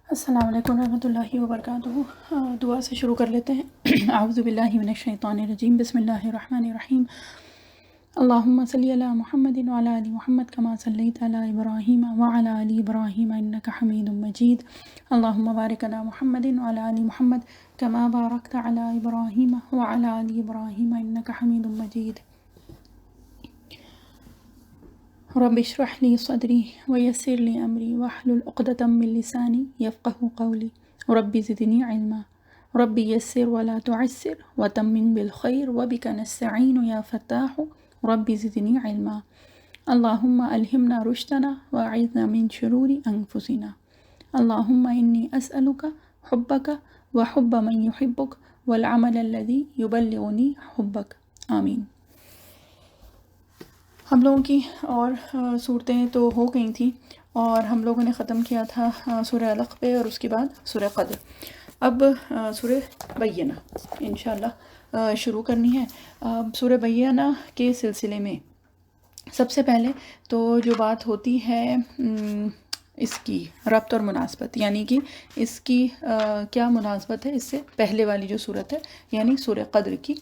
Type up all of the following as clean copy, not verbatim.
السلام علیکم ورحمۃ اللہ وبرکاتہ۔ دعا سے شروع کر لیتے ہیں۔ اعوذ باللہ من الشیطان الرجیم، بسم اللہ الرحمن الرحیم۔ اللہم صلی علی محمد وعلی آل محمد کما صلیت علی ابراہیم وعلی آل ابراہیم انک حمید مجید۔ اللہم بارک علی محمد وعلی آل محمد کما بارکت علی ابراہیم وعلی آل ابراہیم انک حمید مجید۔ رب اشرح لی صدری ویسر لی امری واحلل عقدۃ من لسانی یفقہوا قولی رب زدنی علما رب یسر ولا تعسر وتمم بالخیر وبک نستعین یا فتاح رب زدنی علما۔ اللہم الہمنا رشدنا واعذنا من شرور انفسنا۔ اللہم انی اسألک حبک وحب من یحبک والعمل الذی یبلغنی حبک، آمین۔ ہم لوگوں کی اور صورتیں تو ہو گئی تھیں، اور ہم لوگوں نے ختم کیا تھا سورہ علق پہ، اور اس کے بعد سورہ قدر۔ اب سورہ بینہ انشاءاللہ شروع کرنی ہے۔ سورہ بینہ کے سلسلے میں سب سے پہلے تو جو بات ہوتی ہے اس کی ربط اور مناسبت، یعنی کہ اس کی کیا مناسبت ہے اس سے پہلے والی جو صورت ہے، یعنی سورہ قدر کی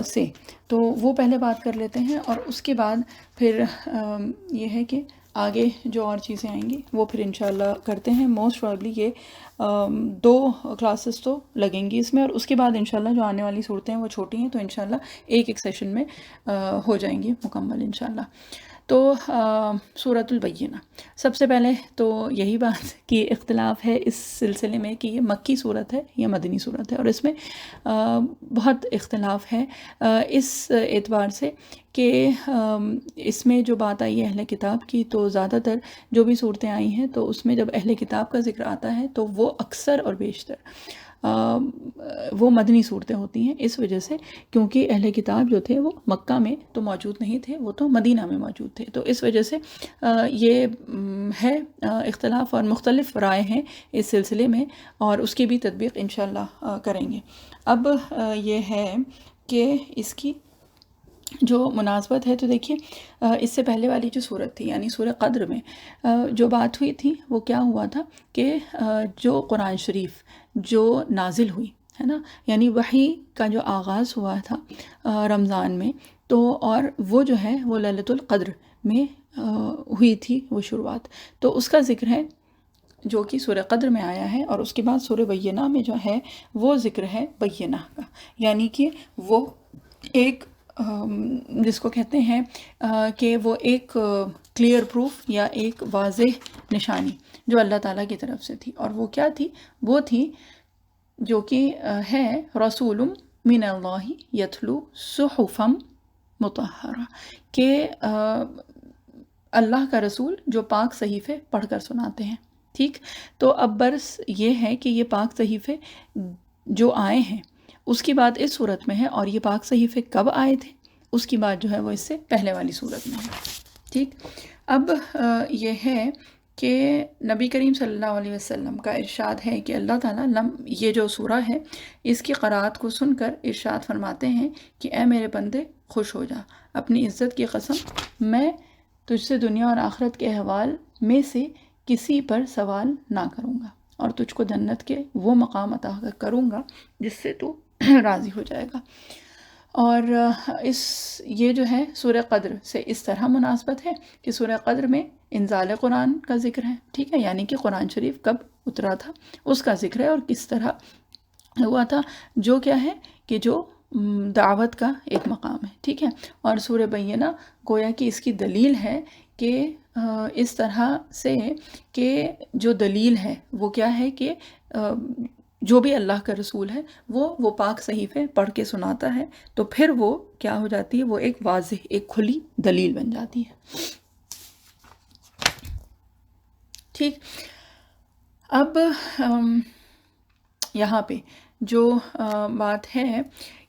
سے، تو وہ پہلے بات کر لیتے ہیں، اور اس کے بعد پھر یہ ہے کہ آگے جو اور چیزیں آئیں گی وہ پھر انشاءاللہ کرتے ہیں۔ موسٹ پرابلی یہ 2 کلاسز تو لگیں گی اس میں، اور اس کے بعد انشاءاللہ جو آنے والی صورتیں ہیں وہ چھوٹی ہیں، تو انشاءاللہ ایک سیشن میں ہو جائیں گی مکمل انشاءاللہ۔ تو سورۃ البینہ، سب سے پہلے تو یہی بات کہ اختلاف ہے اس سلسلے میں کہ یہ مکی صورت ہے یا مدنی صورت ہے، اور اس میں بہت اختلاف ہے اس اعتبار سے کہ اس میں جو بات آئی ہے اہل کتاب کی، تو زیادہ تر جو بھی صورتیں آئی ہیں تو اس میں جب اہل کتاب کا ذکر آتا ہے تو وہ اکثر اور بیشتر وہ مدنی صورتیں ہوتی ہیں، اس وجہ سے کیونکہ اہل کتاب جو تھے وہ مکہ میں تو موجود نہیں تھے، وہ تو مدینہ میں موجود تھے، تو اس وجہ سے یہ ہے اختلاف، اور مختلف رائے ہیں اس سلسلے میں، اور اس کی بھی تطبیق انشاءاللہ کریں گے۔ اب یہ ہے کہ اس کی جو مناسبت ہے، تو دیکھیے اس سے پہلے والی جو صورت تھی یعنی سورہ قدر میں جو بات ہوئی تھی وہ کیا ہوا تھا کہ جو قرآن شریف جو نازل ہوئی ہے نا، یعنی وحی کا جو آغاز ہوا تھا رمضان میں، تو اور وہ جو ہے وہ لیلۃ القدر میں ہوئی تھی وہ شروعات، تو اس کا ذکر ہے جو کہ سورہ قدر میں آیا ہے، اور اس کے بعد سورہ بینہ میں جو ہے وہ ذکر ہے بینہ کا، یعنی کہ وہ ایک جس کو کہتے ہیں کہ وہ ایک کلیئر پروف یا ایک واضح نشانی جو اللہ تعالیٰ کی طرف سے تھی، اور وہ کیا تھی؟ وہ تھی جو کہ ہے رسول من اللہ یتلو صحفا مطہرہ، کہ اللہ کا رسول جو پاک صحیفے پڑھ کر سناتے ہیں، ٹھیک؟ تو اب برس یہ ہے کہ یہ پاک صحیفے جو آئے ہیں اس کی بات اس صورت میں ہے، اور یہ پاک صحیفے کب آئے تھے اس کی بات جو ہے وہ اس سے پہلے والی صورت میں ہے، ٹھیک؟ اب یہ ہے کہ نبی کریم صلی اللہ علیہ وسلم کا ارشاد ہے کہ اللہ تعالیٰ یہ جو سورہ ہے اس کی قرأت کو سن کر ارشاد فرماتے ہیں کہ اے میرے بندے خوش ہو جا، اپنی عزت کی قسم میں تجھ سے دنیا اور آخرت کے احوال میں سے کسی پر سوال نہ کروں گا، اور تجھ کو جنت کے وہ مقام عطا کروں گا جس سے تو راضی ہو جائے گا۔ اور یہ جو ہے سورہ قدر سے اس طرح مناسبت ہے کہ سورہ قدر میں انزال قرآن کا ذکر ہے، ٹھیک ہے، یعنی کہ قرآن شریف کب اترا تھا اس کا ذکر ہے، اور کس طرح ہوا تھا، جو کیا ہے کہ جو دعوت کا ایک مقام ہے، ٹھیک ہے۔ اور سورہ بینہ گویا کہ اس کی دلیل ہے کہ اس طرح سے کہ جو دلیل ہے وہ کیا ہے کہ جو بھی اللہ کا رسول ہے وہ پاک صحیفے پڑھ کے سناتا ہے، تو پھر وہ کیا ہو جاتی ہے، وہ ایک واضح ایک کھلی دلیل بن جاتی ہے، ٹھیک۔ اب یہاں پہ جو بات ہے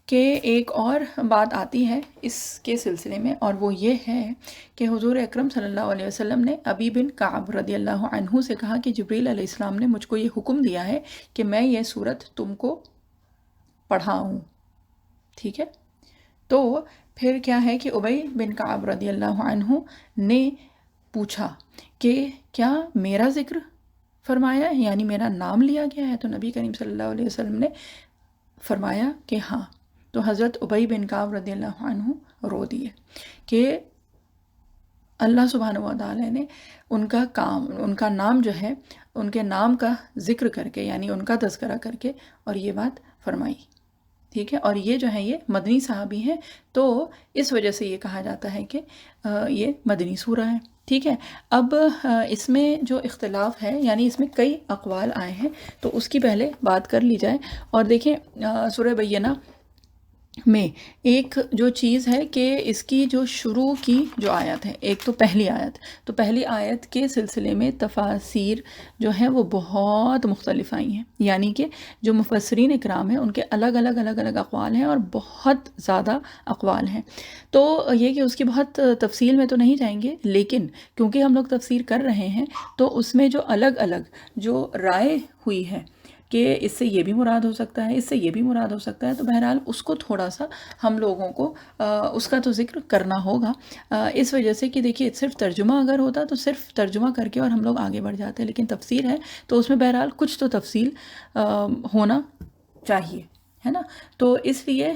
کہ ایک اور بات آتی ہے اس کے سلسلے میں، اور وہ یہ ہے کہ حضور اکرم صلی اللہ علیہ وسلم نے ابی بن کعب رضی اللہ عنہ سے کہا کہ جبریل علیہ السلام نے مجھ کو یہ حکم دیا ہے کہ میں یہ صورت تم کو پڑھاؤں، ٹھیک ہے۔ تو پھر کیا ہے کہ ابی بن کعب رضی اللہ عنہ نے پوچھا کہ کیا میرا ذکر فرمایا ہے یعنی میرا نام لیا گیا ہے؟ تو نبی کریم صلی اللہ علیہ وسلم نے فرمایا کہ ہاں. تو حضرت ابی بن کعب رضی اللہ عنہ رو دیے کہ اللہ سبحانہ و تعالیٰ نے ان کا نام جو ہے ان کے نام کا ذکر کر کے یعنی ان کا تذکرہ کر کے اور یہ بات فرمائی. ٹھیک ہے، اور یہ جو ہے یہ مدنی صحابی ہیں، تو اس وجہ سے یہ کہا جاتا ہے کہ یہ مدنی سورہ ہے. ٹھیک ہے، اب اس میں جو اختلاف ہے یعنی اس میں کئی اقوال آئے ہیں، تو اس کی پہلے بات کر لی جائے. اور دیکھیں سورہ بینہ میں ایک جو چیز ہے کہ اس کی جو شروع کی جو آیت ہے، ایک تو پہلی آیت، تو پہلی آیت کے سلسلے میں تفاسیر جو ہیں وہ بہت مختلف آئی ہیں، یعنی کہ جو مفسرین اکرام ہیں ان کے الگ الگ اقوال ہیں اور بہت زیادہ اقوال ہیں. تو یہ کہ اس کی بہت تفصیل میں تو نہیں جائیں گے، لیکن کیونکہ ہم لوگ تفسیر کر رہے ہیں تو اس میں جو الگ الگ جو رائے ہوئی ہے کہ اس سے یہ بھی مراد ہو سکتا ہے، اس سے یہ بھی مراد ہو سکتا ہے، تو بہرحال اس کو تھوڑا سا ہم لوگوں کو اس کا تو ذکر کرنا ہوگا، اس وجہ سے کہ دیکھیے صرف ترجمہ اگر ہوتا تو صرف ترجمہ کر کے اور ہم لوگ آگے بڑھ جاتے، لیکن تفسیر ہے تو اس میں بہرحال کچھ تو تفصیل ہونا چاہیے، ہے نا. تو اس لیے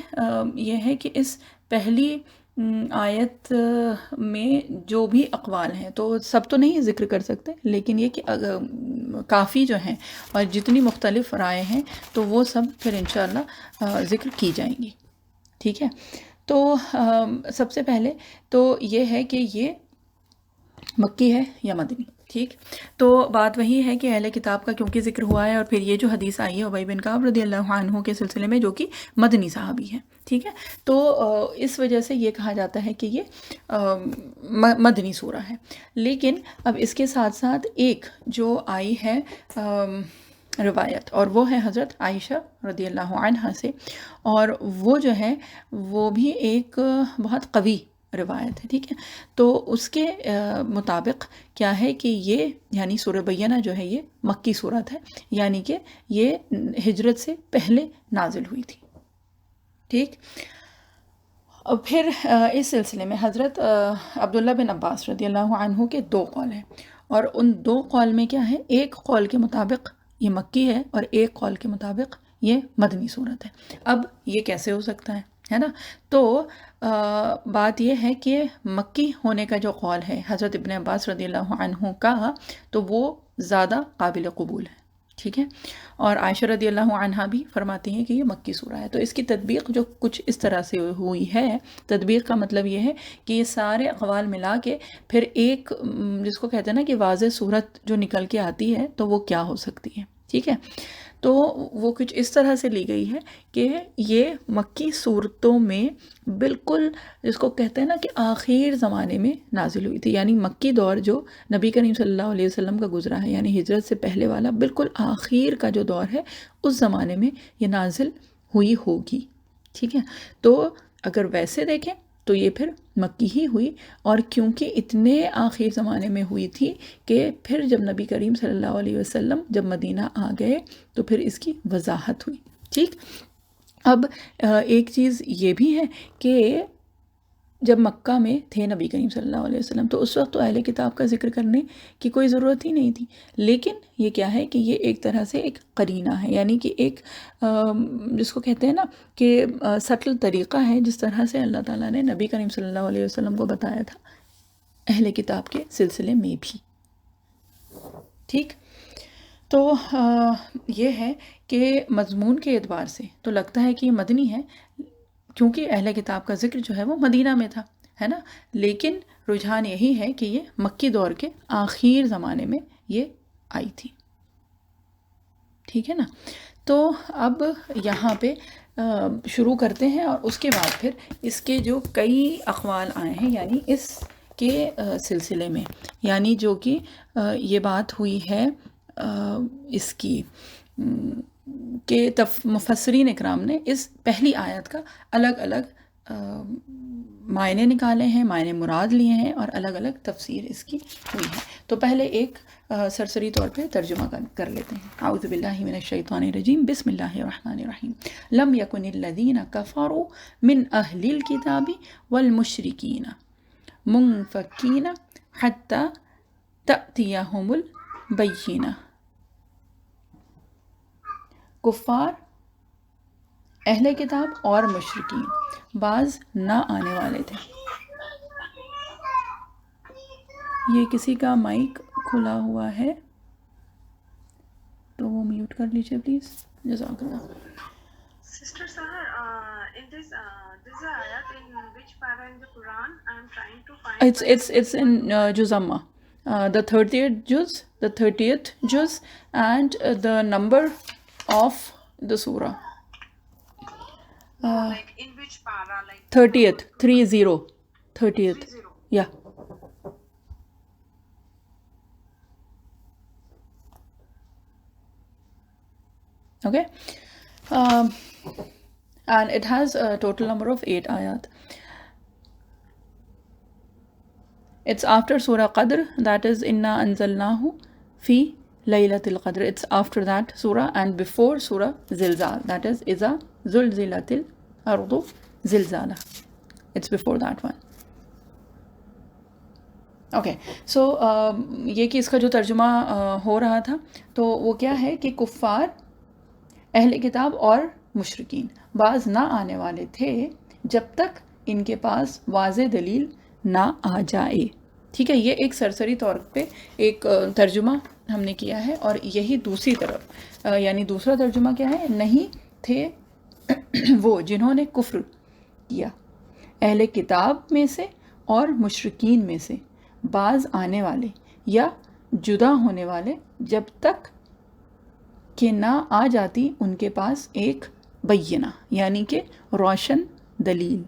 یہ ہے کہ اس پہلی آیت میں جو بھی اقوال ہیں تو سب تو نہیں ذکر کر سکتے، لیکن یہ کہ کافی جو ہیں اور جتنی مختلف رائے ہیں تو وہ سب پھر انشاءاللہ ذکر کی جائیں گی. ٹھیک ہے، تو سب سے پہلے تو یہ ہے کہ یہ مکی ہے یا مدنی. ٹھیک، تو بات وہی ہے کہ اہل کتاب کا کیونکہ ذکر ہوا ہے اور پھر یہ جو حدیث آئی ہے ابی بن کعب رضی اللہ عنہ کے سلسلے میں جو کہ مدنی صحابی ہے. ٹھیک ہے، تو اس وجہ سے یہ کہا جاتا ہے کہ یہ مدنی سورہ ہے. لیکن اب اس کے ساتھ ساتھ ایک جو آئی ہے روایت، اور وہ ہے حضرت عائشہ رضی اللہ عنہا سے، اور وہ جو ہے وہ بھی ایک بہت قوی روایت ہے. ٹھیک ہے، تو اس کے مطابق کیا ہے کہ یہ یعنی سورہ بینہ جو ہے یہ مکی صورت ہے، یعنی کہ یہ ہجرت سے پہلے نازل ہوئی تھی. ٹھیک، اور پھر اس سلسلے میں حضرت عبداللہ بن عباس رضی اللہ عنہ کے دو قول ہیں، اور ان دو قول میں کیا ہے، ایک قول کے مطابق یہ مکی ہے اور ایک قول کے مطابق یہ مدنی صورت ہے. اب یہ کیسے ہو سکتا ہے نا. تو بات یہ ہے کہ مکی ہونے کا جو قول ہے حضرت ابن عباس رضی اللہ عنہ کا، تو وہ زیادہ قابل قبول ہے. ٹھیک ہے، اور عائشہ رضی اللہ عنہا بھی فرماتی ہیں کہ یہ مکی سورہ ہے. تو اس کی تطبیق جو کچھ اس طرح سے ہوئی ہے، تطبیق کا مطلب یہ ہے کہ یہ سارے اقوال ملا کے پھر ایک جس کو کہتے ہیں نا کہ واضح صورت جو نکل کے آتی ہے تو وہ کیا ہو سکتی ہے. ٹھیک ہے، تو وہ کچھ اس طرح سے لی گئی ہے کہ یہ مکی صورتوں میں بالکل جس کو کہتے ہیں نا کہ آخر زمانے میں نازل ہوئی تھی، یعنی مکی دور جو نبی کریم صلی اللہ علیہ وسلم کا گزرا ہے، یعنی ہجرت سے پہلے والا بالکل آخر کا جو دور ہے اس زمانے میں یہ نازل ہوئی ہوگی. ٹھیک ہے، تو اگر ویسے دیکھیں تو یہ پھر مکی ہی ہوئی، اور کیونکہ اتنے آخر زمانے میں ہوئی تھی کہ پھر جب نبی کریم صلی اللہ علیہ وسلم جب مدینہ آ گئے تو پھر اس کی وضاحت ہوئی. ٹھیک، اب ایک چیز یہ بھی ہے کہ جب مکہ میں تھے نبی کریم صلی اللہ علیہ وسلم تو اس وقت تو اہل کتاب کا ذکر کرنے کی کوئی ضرورت ہی نہیں تھی، لیکن یہ کیا ہے کہ یہ ایک طرح سے ایک قرینہ ہے، یعنی کہ ایک جس کو کہتے ہیں نا کہ سٹل طریقہ ہے جس طرح سے اللہ تعالیٰ نے نبی کریم صلی اللہ علیہ وسلم کو بتایا تھا اہل کتاب کے سلسلے میں بھی. ٹھیک، تو یہ ہے کہ مضمون کے اعتبار سے تو لگتا ہے کہ یہ مدنی ہے کیونکہ اہل کتاب کا ذکر جو ہے وہ مدینہ میں تھا، ہے نا. لیکن رجحان یہی ہے کہ یہ مکی دور کے آخر زمانے میں یہ آئی تھی. ٹھیک ہے نا، تو اب یہاں پہ شروع کرتے ہیں اور اس کے بعد پھر اس کے جو کئی اقوال آئے ہیں یعنی اس کے سلسلے میں، یعنی جو کہ یہ بات ہوئی ہے اس کی کہ مفسرین اکرام نے اس پہلی آیت کا الگ الگ معنی نکالے ہیں، معنی مراد لیے ہیں اور الگ الگ تفسیر اس کی ہوئی ہے. تو پہلے ایک سرسری طور پہ ترجمہ کر لیتے ہیں. اعوذ باللہ من الشیطان الرجیم، بسم اللہ الرحمن الرحیم. لم یکن الذین کفروا من اہل الکتاب والمشرکین منفکین حتی تأتیہم البینہ. کفار، اہل کتاب اور مشرکین بعض نہ آنے والے تھے. یہ کسی کا مائک کھلا ہوا ہے تو وہ میوٹ کر لیجیے پلیز. جزاک اللہ. Sister Sahar, in this ayat, in which para in the Quran? I am trying to find. It's in Juzamma, the 30th juz, and the number of the surah. Like in which para? Like 30th, 30th. Yeah. Okay. And it has a total number of 8 ayat. It's after Surah Qadr, that is Inna Anzalnahu fi Laylatil Qadr. It's after that surah and before Surah Zilzal, that is Iza Zulzilatil Ardu Zilzala. It's before that one. Okay so یہ کہ اس کا جو ترجمہ ہو رہا تھا تو وہ کیا ہے کہ کفار، اہل کتاب اور مشرکین بعض نہ آنے والے تھے جب تک ان کے پاس واضح دلیل نہ آ جائے. ٹھیک ہے، یہ ایک سرسری طور پہ ایک ترجمہ ہم نے کیا ہے. اور یہی دوسری طرف یعنی دوسرا ترجمہ کیا ہے، نہیں تھے وہ جنہوں نے کفر کیا اہل کتاب میں سے اور مشرکین میں سے بعض آنے والے یا جدا ہونے والے جب تک کہ نہ آ جاتی ان کے پاس ایک بینہ یعنی کہ روشن دلیل.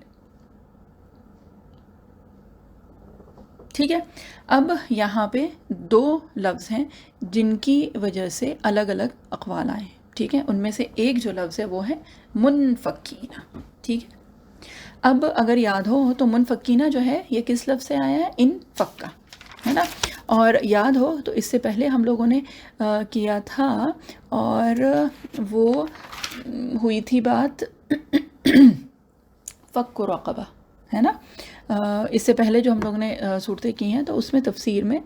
ٹھیک ہے، اب یہاں پہ 2 لفظ ہیں جن کی وجہ سے الگ الگ اقوال آئے ہیں. ٹھیک ہے، ان میں سے ایک جو لفظ ہے وہ ہے منفکینہ. ٹھیک ہے، اب اگر یاد ہو تو منفکینہ جو ہے یہ کس لفظ سے آیا ہے، انفکا، ہے نا. اور یاد ہو تو اس سے پہلے ہم لوگوں نے کیا تھا اور وہ ہوئی تھی بات فک و رقبہ، ہے نا. اس سے پہلے جو ہم لوگوں نے صورتیں کی ہیں تو اس میں تفسیر میں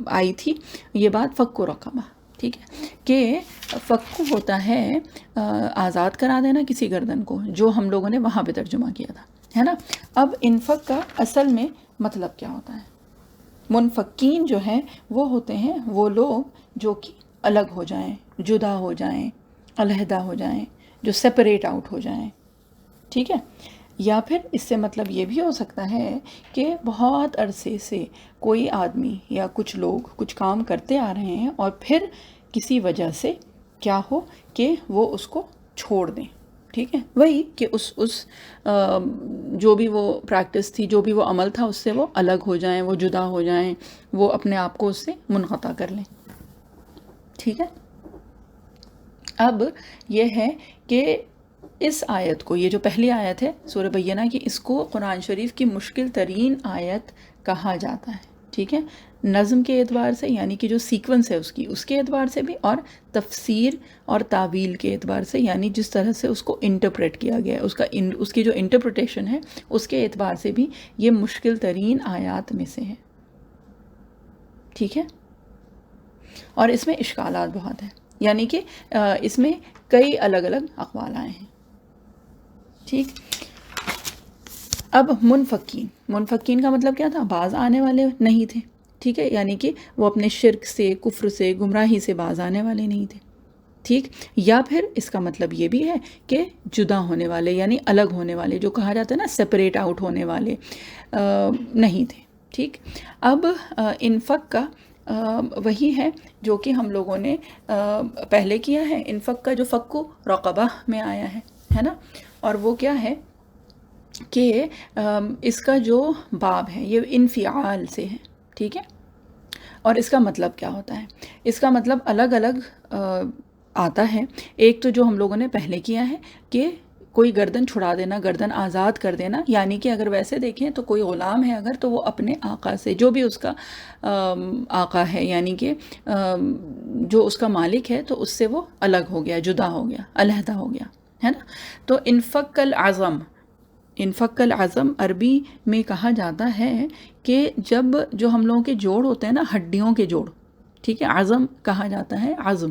آئی تھی یہ بات فک و رقبہ. ٹھیک ہے، کہ فک ہوتا ہے آزاد کرا دینا کسی گردن کو، جو ہم لوگوں نے وہاں پہ ترجمہ کیا تھا، ہے نا. اب انفک کا اصل میں مطلب کیا ہوتا ہے؟ منفکین جو ہیں وہ ہوتے ہیں وہ لوگ جو کہ الگ ہو جائیں، جدا ہو جائیں، علیحدہ ہو جائیں، جو سپریٹ آؤٹ ہو جائیں. ٹھیک ہے، یا پھر اس سے مطلب یہ بھی ہو سکتا ہے کہ بہت عرصے سے کوئی آدمی یا کچھ لوگ کچھ کام کرتے آ رہے ہیں اور پھر کسی وجہ سے کیا ہو کہ وہ اس کو چھوڑ دیں. ٹھیک ہے، وہی کہ اس جو بھی وہ پریکٹس تھی، جو بھی وہ عمل تھا، اس سے وہ الگ ہو جائیں، وہ جدا ہو جائیں، وہ اپنے آپ کو اس سے منقطع کر لیں. ٹھیک ہے، اب یہ ہے کہ اس آیت کو، یہ جو پہلی آیت ہے سورہ بینہ کی، اس کو قرآن شریف کی مشکل ترین آیت کہا جاتا ہے. ٹھیک ہے، نظم کے اعتبار سے یعنی کہ جو سیکونس ہے اس کے اعتبار سے بھی، اور تفسیر اور تعویل کے اعتبار سے یعنی جس طرح سے اس کو انٹرپریٹ کیا گیا ہے، اس کی جو انٹرپریٹیشن ہے اس کے اعتبار سے بھی یہ مشکل ترین آیات میں سے ہے. ٹھیک ہے، اور اس میں اشکالات بہت ہیں، یعنی کہ اس میں کئی الگ الگ اقوال آئے ہیں. ٹھیک، اب منفکین کا مطلب کیا تھا؟ باز آنے والے نہیں تھے. ٹھیک ہے، یعنی کہ وہ اپنے شرک سے، کفر سے، گمراہی سے باز آنے والے نہیں تھے. ٹھیک، یا پھر اس کا مطلب یہ بھی ہے کہ جدا ہونے والے یعنی الگ ہونے والے، جو کہا جاتا ہے نا سپریٹ آؤٹ ہونے والے نہیں تھے. ٹھیک، اب انفق کا وہی ہے جو کہ ہم لوگوں نے پہلے کیا ہے. انفق کا جو فک و رقبہ میں آیا ہے نا، اور وہ کیا ہے کہ اس کا جو باب ہے یہ انفعال سے ہے. ٹھیک ہے، اور اس کا مطلب کیا ہوتا ہے؟ اس کا مطلب الگ الگ آتا ہے. ایک تو جو ہم لوگوں نے پہلے کیا ہے کہ کوئی گردن چھڑا دینا، گردن آزاد کر دینا، یعنی کہ اگر ویسے دیکھیں تو کوئی غلام ہے اگر، تو وہ اپنے آقا سے، جو بھی اس کا آقا ہے یعنی کہ جو اس کا مالک ہے، تو اس سے وہ الگ ہو گیا، جدا ہو گیا، علیحدہ ہو گیا، ہے نا. تو انفق العظم عربی میں کہا جاتا ہے کہ جب جو ہم لوگوں کے جوڑ ہوتے ہیں نا، ہڈیوں کے جوڑ، ٹھیک ہے، عظم کہا جاتا ہے، عظم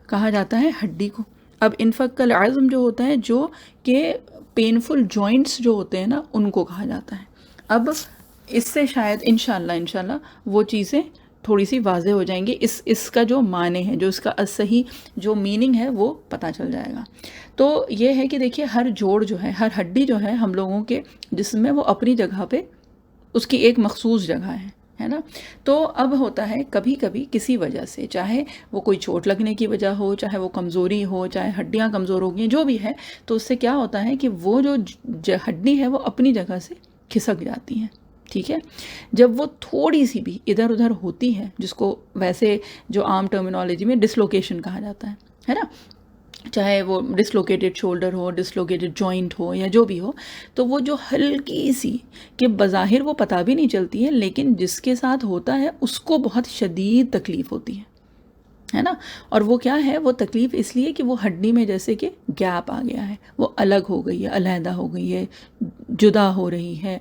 کہا جاتا ہے ہڈی کو. اب انفک العظم جو ہوتا ہے جو کہ پینفل جوائنٹس جو ہوتے ہیں نا ان کو کہا جاتا ہے. اب اس سے شاید انشاءاللہ وہ چیزیں تھوڑی سی واضح ہو جائیں گی، اس کا جو معنی ہے، جو اس کا صحیح جو میننگ ہے وہ پتہ چل جائے گا. تو یہ ہے کہ دیکھیے ہر جوڑ جو ہے، ہر ہڈی جو ہے ہم لوگوں کے جسم میں وہ اپنی جگہ پہ اس کی ایک مخصوص جگہ ہے نا. تو اب ہوتا ہے کبھی کبھی کسی وجہ سے، چاہے وہ کوئی چوٹ لگنے کی وجہ ہو، چاہے وہ کمزوری ہو، چاہے ہڈیاں کمزور ہو گئی جو بھی ہے، تو اس سے کیا ہوتا ہے کہ وہ جو ہڈی ہے وہ اپنی جگہ سے کھسک جاتی ہیں. ٹھیک ہے، جب وہ تھوڑی سی بھی ادھر ادھر ہوتی ہے، جس کو ویسے جو عام ٹرمینالوجی میں ڈسلوکیشن کہا جاتا ہے نا، چاہے وہ ڈسلوکیٹڈ شولڈر ہو، ڈسلوکیٹڈ جوائنٹ ہو یا جو بھی ہو، تو وہ جو ہلکی سی کہ بظاہر وہ پتہ بھی نہیں چلتی ہے، لیکن جس کے ساتھ ہوتا ہے اس کو بہت شدید تکلیف ہوتی ہے نا. اور وہ کیا ہے، وہ تکلیف اس لیے کہ وہ ہڈی میں جیسے کہ گیپ آ گیا ہے، وہ الگ ہو گئی ہے، علیحدہ ہو گئی ہے، جدا ہو رہی ہے،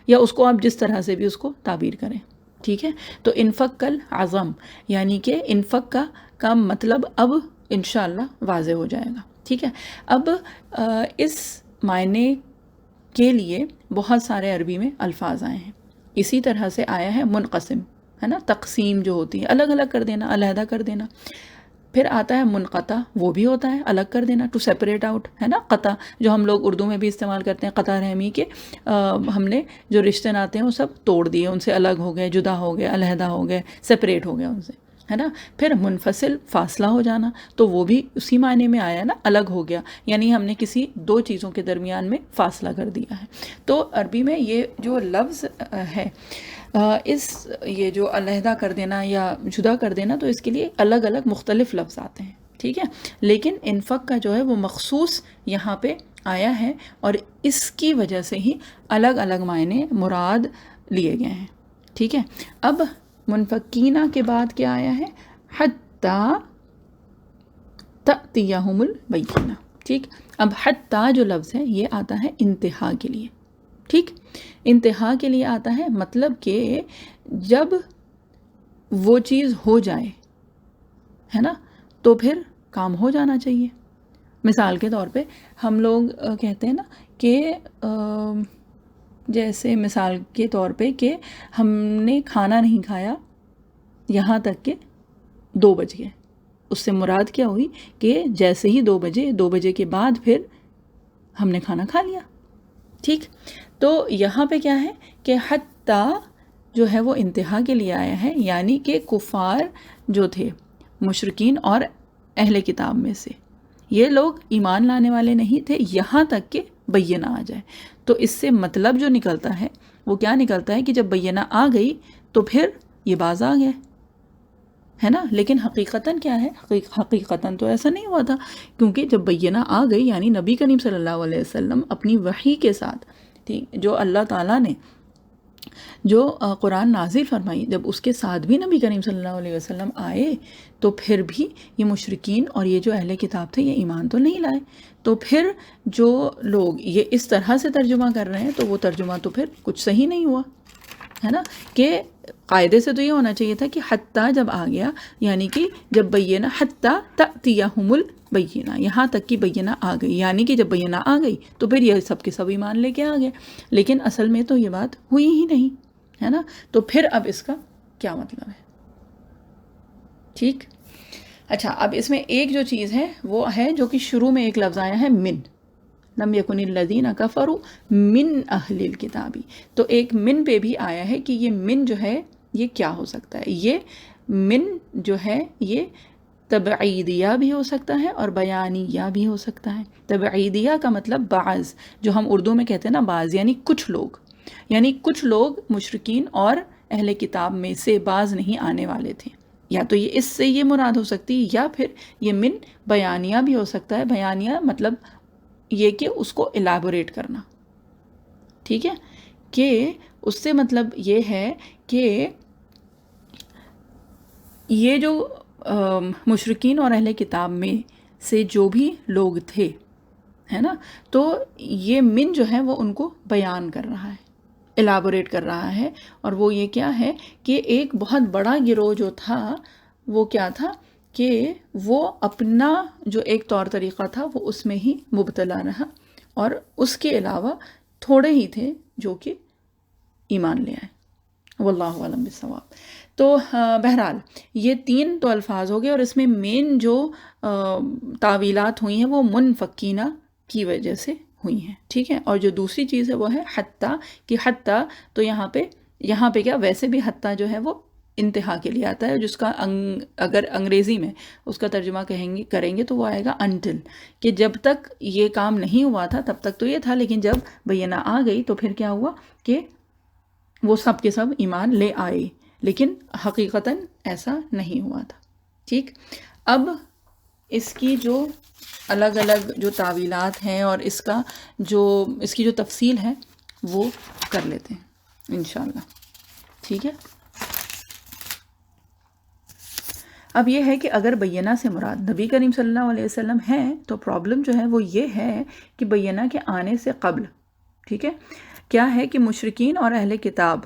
یا اس کو آپ جس طرح سے بھی اس کو تعبیر کریں. ٹھیک ہے، تو انفک العظم یعنی کہ انفک کا مطلب اب انشاءاللہ واضح ہو جائے گا. ٹھیک ہے، اب اس معنی کے لیے بہت سارے عربی میں الفاظ آئے ہیں. اسی طرح سے آیا ہے منقسم، ہے نا، تقسیم جو ہوتی ہے الگ الگ کر دینا، علیحدہ کر دینا. پھر آتا ہے منقطع، وہ بھی ہوتا ہے الگ کر دینا، ٹو سیپریٹ آؤٹ، ہے نا. قطع جو ہم لوگ اردو میں بھی استعمال کرتے ہیں، قطع رحمی کے ہم نے جو رشتے ناتے ہیں وہ سب توڑ دیے، ان سے الگ ہو گئے، جدا ہو گئے، علیحدہ ہو گئے، سیپریٹ ہو گئے ان سے، ہے نا. پھر منفصل، فاصلہ ہو جانا، تو وہ بھی اسی معنی میں آیا نا، الگ ہو گیا، یعنی ہم نے کسی دو چیزوں کے درمیان میں فاصلہ کر دیا ہے. تو عربی میں یہ جو لفظ ہے یہ جو علیحدہ کر دینا یا جدا کر دینا، تو اس کے لیے الگ الگ مختلف لفظ آتے ہیں. ٹھیک ہے، لیکن انفق کا جو ہے وہ مخصوص یہاں پہ آیا ہے، اور اس کی وجہ سے ہی الگ الگ معنی مراد لیے گئے ہیں. ٹھیک ہے، اب منفقینہ کے بعد کیا آیا ہے، حتیٰ تأتیہم البینہ. ٹھیک، اب حتیٰ جو لفظ ہے یہ آتا ہے انتہا کے لیے. ٹھیک، انتہا کے لیے آتا ہے، مطلب کہ جب وہ چیز ہو جائے، ہے نا، تو پھر کام ہو جانا چاہیے. مثال کے طور پہ ہم لوگ کہتے ہیں نا کہ جیسے مثال کے طور پہ کہ ہم نے کھانا نہیں کھایا یہاں تک کہ 2 بج گئے. اس سے مراد کیا ہوئی کہ جیسے ہی 2 بجے کے بعد پھر ہم نے کھانا کھا لیا. ٹھیک، تو یہاں پہ کیا ہے کہ حتیٰ جو ہے وہ انتہا کے لیے آیا ہے، یعنی کہ کفار جو تھے، مشرکین اور اہل کتاب میں سے، یہ لوگ ایمان لانے والے نہیں تھے یہاں تک کہ بینہ آ جائے. تو اس سے مطلب جو نکلتا ہے وہ کیا نکلتا ہے کہ جب بینہ آ گئی تو پھر یہ باز آ گئے، ہے نا. لیکن حقیقتاً کیا ہے، حقیقتاً تو ایسا نہیں ہوا تھا، کیونکہ جب بینہ آ گئی یعنی نبی کریم صلی اللہ علیہ وسلم اپنی وحی کے ساتھ، ٹھیک، جو اللہ تعالیٰ نے جو قرآن نازل فرمائی، جب اس کے ساتھ بھی نبی کریم صلی اللہ علیہ وسلم آئے تو پھر بھی یہ مشرکین اور یہ جو اہل کتاب تھے یہ ایمان تو نہیں لائے. تو پھر جو لوگ یہ اس طرح سے ترجمہ کر رہے ہیں تو وہ ترجمہ تو پھر کچھ صحیح نہیں ہوا، ہے نا. کہ قاعدے سے تو یہ ہونا چاہیے تھا کہ حتیٰ جب آ گیا یعنی کہ جب بینہ، حتیٰ تأتیہم البینہ، یہاں تک کہ بینہ آ گئی، یعنی کہ جب بینہ آ گئی تو پھر یہ سب کے سب ایمان لے کے آ گئے. لیکن اصل میں تو یہ بات ہوئی ہی نہیں، ہے نا. تو پھر اب اس کا کیا مطلب ہے؟ ٹھیک، اچھا، اب اس میں ایک جو چیز ہے وہ ہے جو کہ شروع میں ایک لفظ آیا ہے من، لم یکن الذین کفروا من اہل الکتاب. تو ایک من پہ بھی آیا ہے کہ یہ من جو ہے یہ کیا ہو سکتا ہے. یہ من جو ہے یہ تبعیدیہ بھی ہو سکتا ہے اور بیانیہ بھی ہو سکتا ہے. تبعیدیہ کا مطلب بعض، جو ہم اردو میں کہتے ہیں نا بعض، یعنی کچھ لوگ، یعنی کچھ لوگ مشرکین اور اہل کتاب میں سے بعض نہیں آنے والے تھے. یا تو یہ اس سے یہ مراد ہو سکتی ہے، یا پھر یہ من بیانیہ بھی ہو سکتا ہے. بیانیہ مطلب یہ کہ اس کو الیبوریٹ کرنا. ٹھیک ہے، کہ اس سے مطلب یہ ہے کہ یہ جو مشرکین اور اہل کتاب میں سے جو بھی لوگ تھے، ہے نا، تو یہ من جو ہے وہ ان کو بیان کر رہا ہے، الیبوریٹ کر رہا ہے. اور وہ یہ کیا ہے کہ ایک بہت بڑا گروہ جو تھا وہ کیا تھا کہ وہ اپنا جو ایک طور طریقہ تھا وہ اس میں ہی مبتلا رہا، اور اس کے علاوہ تھوڑے ہی تھے جو کہ ایمان لے آئے۔ واللہ اعلم بالصواب۔ تو بہرحال یہ 3 تو الفاظ ہو گئے، اور اس میں مین جو تعویلات ہوئی ہیں وہ منفکینہ کی وجہ سے ہوئی ہیں، ٹھیک ہے۔ اور جو دوسری چیز ہے وہ ہے حتیٰ، کہ حتیٰ تو یہاں پہ کیا، ویسے بھی حتیٰ جو ہے وہ انتہا کے لیے آتا ہے، جس کا اگر انگریزی میں اس کا ترجمہ کریں گے تو وہ آئے گا انٹل، کہ جب تک یہ کام نہیں ہوا تھا تب تک تو یہ تھا، لیکن جب بینہ آ گئی تو پھر کیا ہوا کہ وہ سب کے سب ایمان لے آئے، لیکن حقیقتاً ایسا نہیں ہوا تھا، ٹھیک۔ اب اس کی جو الگ الگ جو تعویلات ہیں اور اس کی جو تفصیل ہے وہ کر لیتے ہیں انشاءاللہ، ٹھیک ہے۔ اب یہ ہے کہ اگر بینہ سے مراد نبی کریم صلی اللہ علیہ وسلم ہے تو پرابلم جو ہے وہ یہ ہے کہ بینہ کے آنے سے قبل، ٹھیک ہے، کیا ہے کہ مشرکین اور اہل کتاب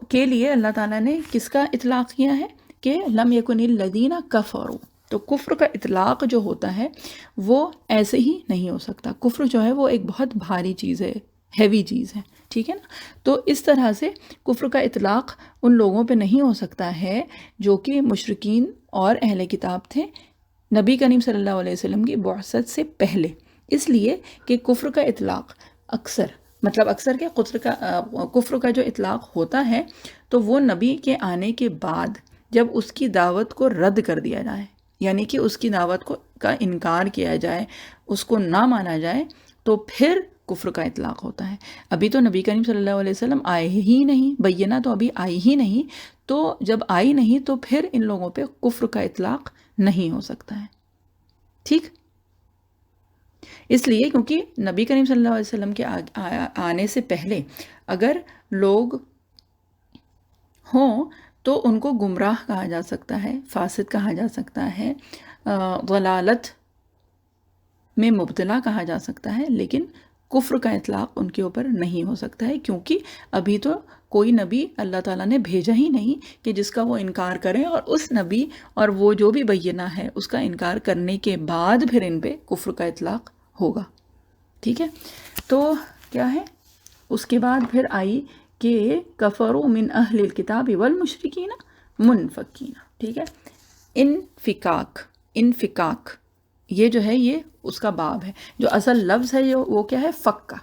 کے لیے اللہ تعالیٰ نے کس کا اطلاق کیا ہے کہ لم یکن الذین کفروا، تو کفر کا اطلاق جو ہوتا ہے وہ ایسے ہی نہیں ہو سکتا۔ کفر جو ہے وہ ایک بہت بھاری چیز ہے، ہیوی چیز ہے، ٹھیک ہے نا۔ تو اس طرح سے کفر کا اطلاق ان لوگوں پہ نہیں ہو سکتا ہے جو کہ مشرکین اور اہل کتاب تھے نبی کریم صلی اللہ علیہ وسلم کی بعثت سے پہلے، اس لیے کہ کفر کا اطلاق اکثر کیا کفر کا جو اطلاق ہوتا ہے تو وہ نبی کے آنے کے بعد جب اس کی دعوت کو رد کر دیا جائے، یعنی کہ اس کی دعوت کا انکار کیا جائے، اس کو نہ مانا جائے، تو پھر کفر کا اطلاق ہوتا ہے۔ ابھی تو نبی کریم صلی اللہ علیہ وسلم آئے ہی نہیں، بینہ تو ابھی آئی ہی نہیں، تو جب آئی نہیں تو پھر ان لوگوں پہ کفر کا اطلاق نہیں ہو سکتا ہے، ٹھیک۔ اس لیے کیونکہ نبی کریم صلی اللہ علیہ وسلم کے آنے سے پہلے اگر لوگ ہوں تو ان کو گمراہ کہا جا سکتا ہے، فاسد کہا جا سکتا ہے، ضلالت میں مبتلا کہا جا سکتا ہے، لیکن کفر کا اطلاق ان کے اوپر نہیں ہو سکتا ہے، کیونکہ ابھی تو کوئی نبی اللہ تعالیٰ نے بھیجا ہی نہیں کہ جس کا وہ انکار کریں، اور اس نبی اور وہ جو بھی بینہ ہے اس کا انکار کرنے کے بعد پھر ان پہ کفر کا اطلاق ہوگا، ٹھیک ہے۔ تو کیا ہے، اس کے بعد پھر آئی کہ کفروا من اہل الکتاب والمشرکین منفکین، ٹھیک ہے۔ انفکاک یہ جو ہے یہ اس کا باب ہے، جو اصل لفظ ہے وہ کیا ہے، فک کا،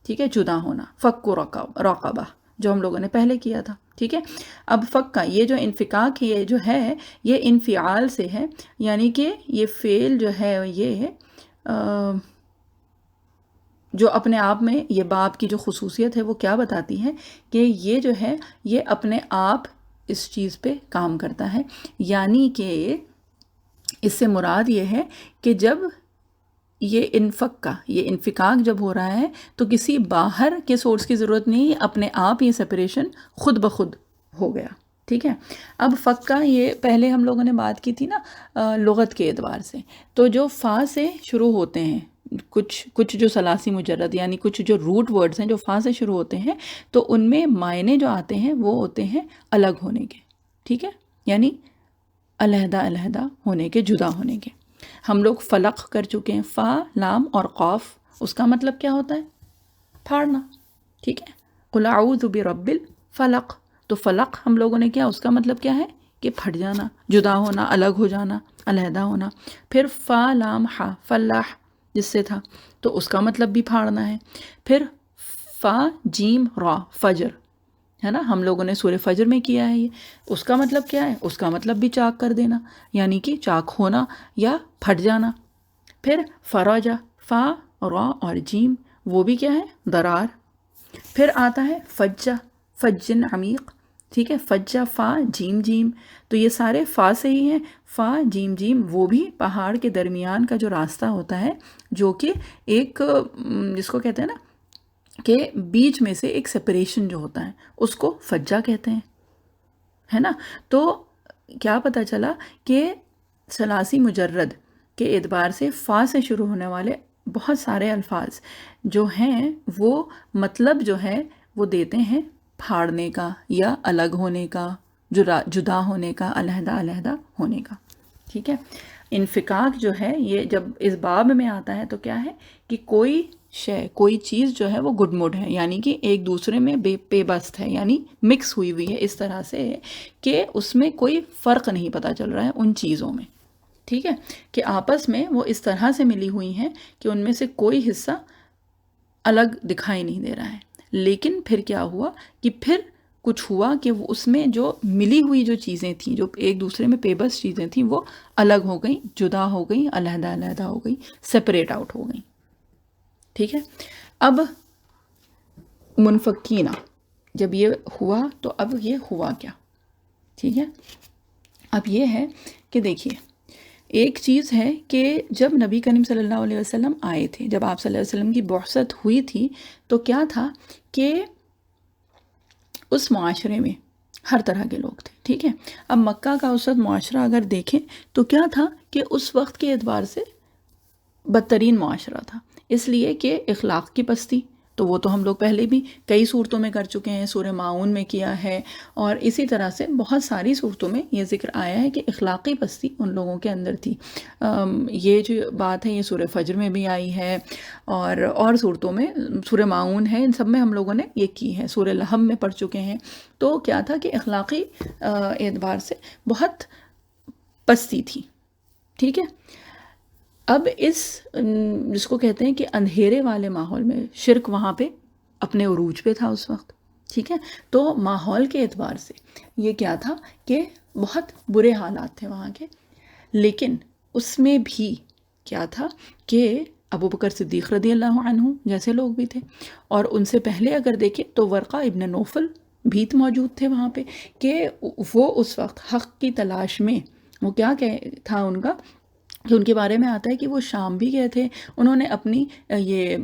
ٹھیک ہے، جدا ہونا، فک و رقبہ جو ہم لوگوں نے پہلے کیا تھا، ٹھیک ہے۔ اب فک کا یہ جو انفکاک یہ جو ہے یہ انفعال سے ہے، یعنی کہ یہ فعل جو ہے یہ جو اپنے آپ میں یہ باب کی جو خصوصیت ہے وہ کیا بتاتی ہے کہ یہ جو ہے یہ اپنے آپ اس چیز پہ کام کرتا ہے، یعنی کہ اس سے مراد یہ ہے کہ جب یہ انفکاک جب ہو رہا ہے تو کسی باہر کے سورس کی ضرورت نہیں، اپنے آپ یہ سپریشن خود بخود ہو گیا، ٹھیک ہے۔ اب فک کا یہ پہلے ہم لوگوں نے بات کی تھی نا لغت کے اعتبار سے، تو جو فا سے شروع ہوتے ہیں کچھ جو ثلاثی مجرد یعنی کچھ جو روٹ ورڈز ہیں جو فا سے شروع ہوتے ہیں، تو ان میں معنی جو آتے ہیں وہ ہوتے ہیں الگ ہونے کے، ٹھیک ہے، یعنی علیحدہ ہونے کے، جدا ہونے کے۔ ہم لوگ فلق کر چکے ہیں، فا، لام اور قاف، اس کا مطلب کیا ہوتا ہے، پھاڑنا، ٹھیک ہے۔ قل اعوذ برب الفلق، تو فلق ہم لوگوں نے کیا، اس کا مطلب کیا ہے کہ پھٹ جانا، جدا ہونا، الگ ہو جانا، علیحدہ ہونا۔ پھر فا لام ہا، فلاح جس سے تھا، تو اس کا مطلب بھی پھاڑنا ہے۔ پھر فا جیم را، فجر ہے نا، ہم لوگوں نے سورہ فجر میں کیا ہے یہ، اس کا مطلب کیا ہے، اس کا مطلب بھی چاک کر دینا، یعنی کہ چاک ہونا یا پھٹ جانا۔ پھر فرجا، فا، را اور جیم، وہ بھی کیا ہے، درار۔ پھر آتا ہے فجا، فجن عمیق، ٹھیک ہے، فجا، فا جیم، تو یہ سارے فا سے ہی ہیں، فا جیم، وہ بھی پہاڑ کے درمیان کا جو راستہ ہوتا ہے، جو کہ ایک جس کو کہتے ہیں نا کہ بیچ میں سے ایک سپریشن جو ہوتا ہے اس کو فجا کہتے ہیں، ہے نا۔ تو کیا پتہ چلا کہ ثلاثی مجرد کے اعتبار سے فا سے شروع ہونے والے بہت سارے الفاظ جو ہیں وہ مطلب جو ہے وہ دیتے ہیں پھاڑنے کا یا الگ ہونے کا، جدا ہونے کا، علیحدہ علیحدہ ہونے کا. ٹھیک ہے. انفکاک جو ہے یہ جب اس باب میں آتا ہے تو کیا ہے کہ کوئی کوئی چیز جو ہے وہ گڈ مڈ ہے، یعنی کہ ایک دوسرے میں پیبست ہے، یعنی مکس ہوئی ہوئی ہے اس طرح سے کہ اس میں کوئی فرق نہیں پتہ چل رہا ہے ان چیزوں میں. ٹھیک ہے، کہ آپس میں وہ اس طرح سے ملی ہوئی ہیں کہ ان میں سے کوئی حصہ الگ دکھائی نہیں دے رہا ہے. لیکن پھر کیا ہوا کہ پھر کچھ ہوا کہ وہ اس میں جو ملی ہوئی جو چیزیں تھیں، جو ایک دوسرے میں پیبست چیزیں تھیں، وہ الگ ہو گئیں، جدا ہو گئیں، علیحدہ علیحدہ ہو گئیں، سپریٹ آؤٹ ہو گئیں. ٹھیک ہے. اب منفکینہ جب یہ ہوا تو اب یہ ہوا کیا؟ ٹھیک ہے. اب یہ ہے کہ دیکھیے ایک چیز ہے کہ جب نبی کریم صلی اللہ علیہ وسلم آئے تھے، جب آپ صلی اللہ علیہ وسلم کی بعثت ہوئی تھی تو کیا تھا کہ اس معاشرے میں ہر طرح کے لوگ تھے. ٹھیک ہے. اب مکہ کا اس وقت معاشرہ اگر دیکھیں تو کیا تھا کہ اس وقت کے اعتبار سے بدترین معاشرہ تھا، اس لیے کہ اخلاق کی پستی تو وہ تو ہم لوگ پہلے بھی کئی صورتوں میں کر چکے ہیں، سورہ ماعون میں کیا ہے، اور اسی طرح سے بہت ساری صورتوں میں یہ ذکر آیا ہے کہ اخلاقی پستی ان لوگوں کے اندر تھی. یہ جو بات ہے یہ سورہ فجر میں بھی آئی ہے اور صورتوں میں، سورہ ماعون ہے، ان سب میں ہم لوگوں نے یہ کی ہے، سورہ لحم میں پڑھ چکے ہیں. تو کیا تھا کہ اخلاقی اعتبار سے بہت پستی تھی. ٹھیک ہے. اب اس جس کو کہتے ہیں کہ اندھیرے والے ماحول میں شرک وہاں پہ اپنے عروج پہ تھا اس وقت. ٹھیک ہے. تو ماحول کے اعتبار سے یہ کیا تھا کہ بہت برے حالات تھے وہاں کے. لیکن اس میں بھی کیا تھا کہ ابو بکر صدیق رضی اللہ عنہ جیسے لوگ بھی تھے، اور ان سے پہلے اگر دیکھیں تو ورقہ ابن نوفل بھی موجود تھے وہاں پہ، کہ وہ اس وقت حق کی تلاش میں، وہ کیا تھا ان کا کہ ان کے بارے میں آتا ہے کہ وہ شام بھی گئے تھے، انہوں نے اپنی یہ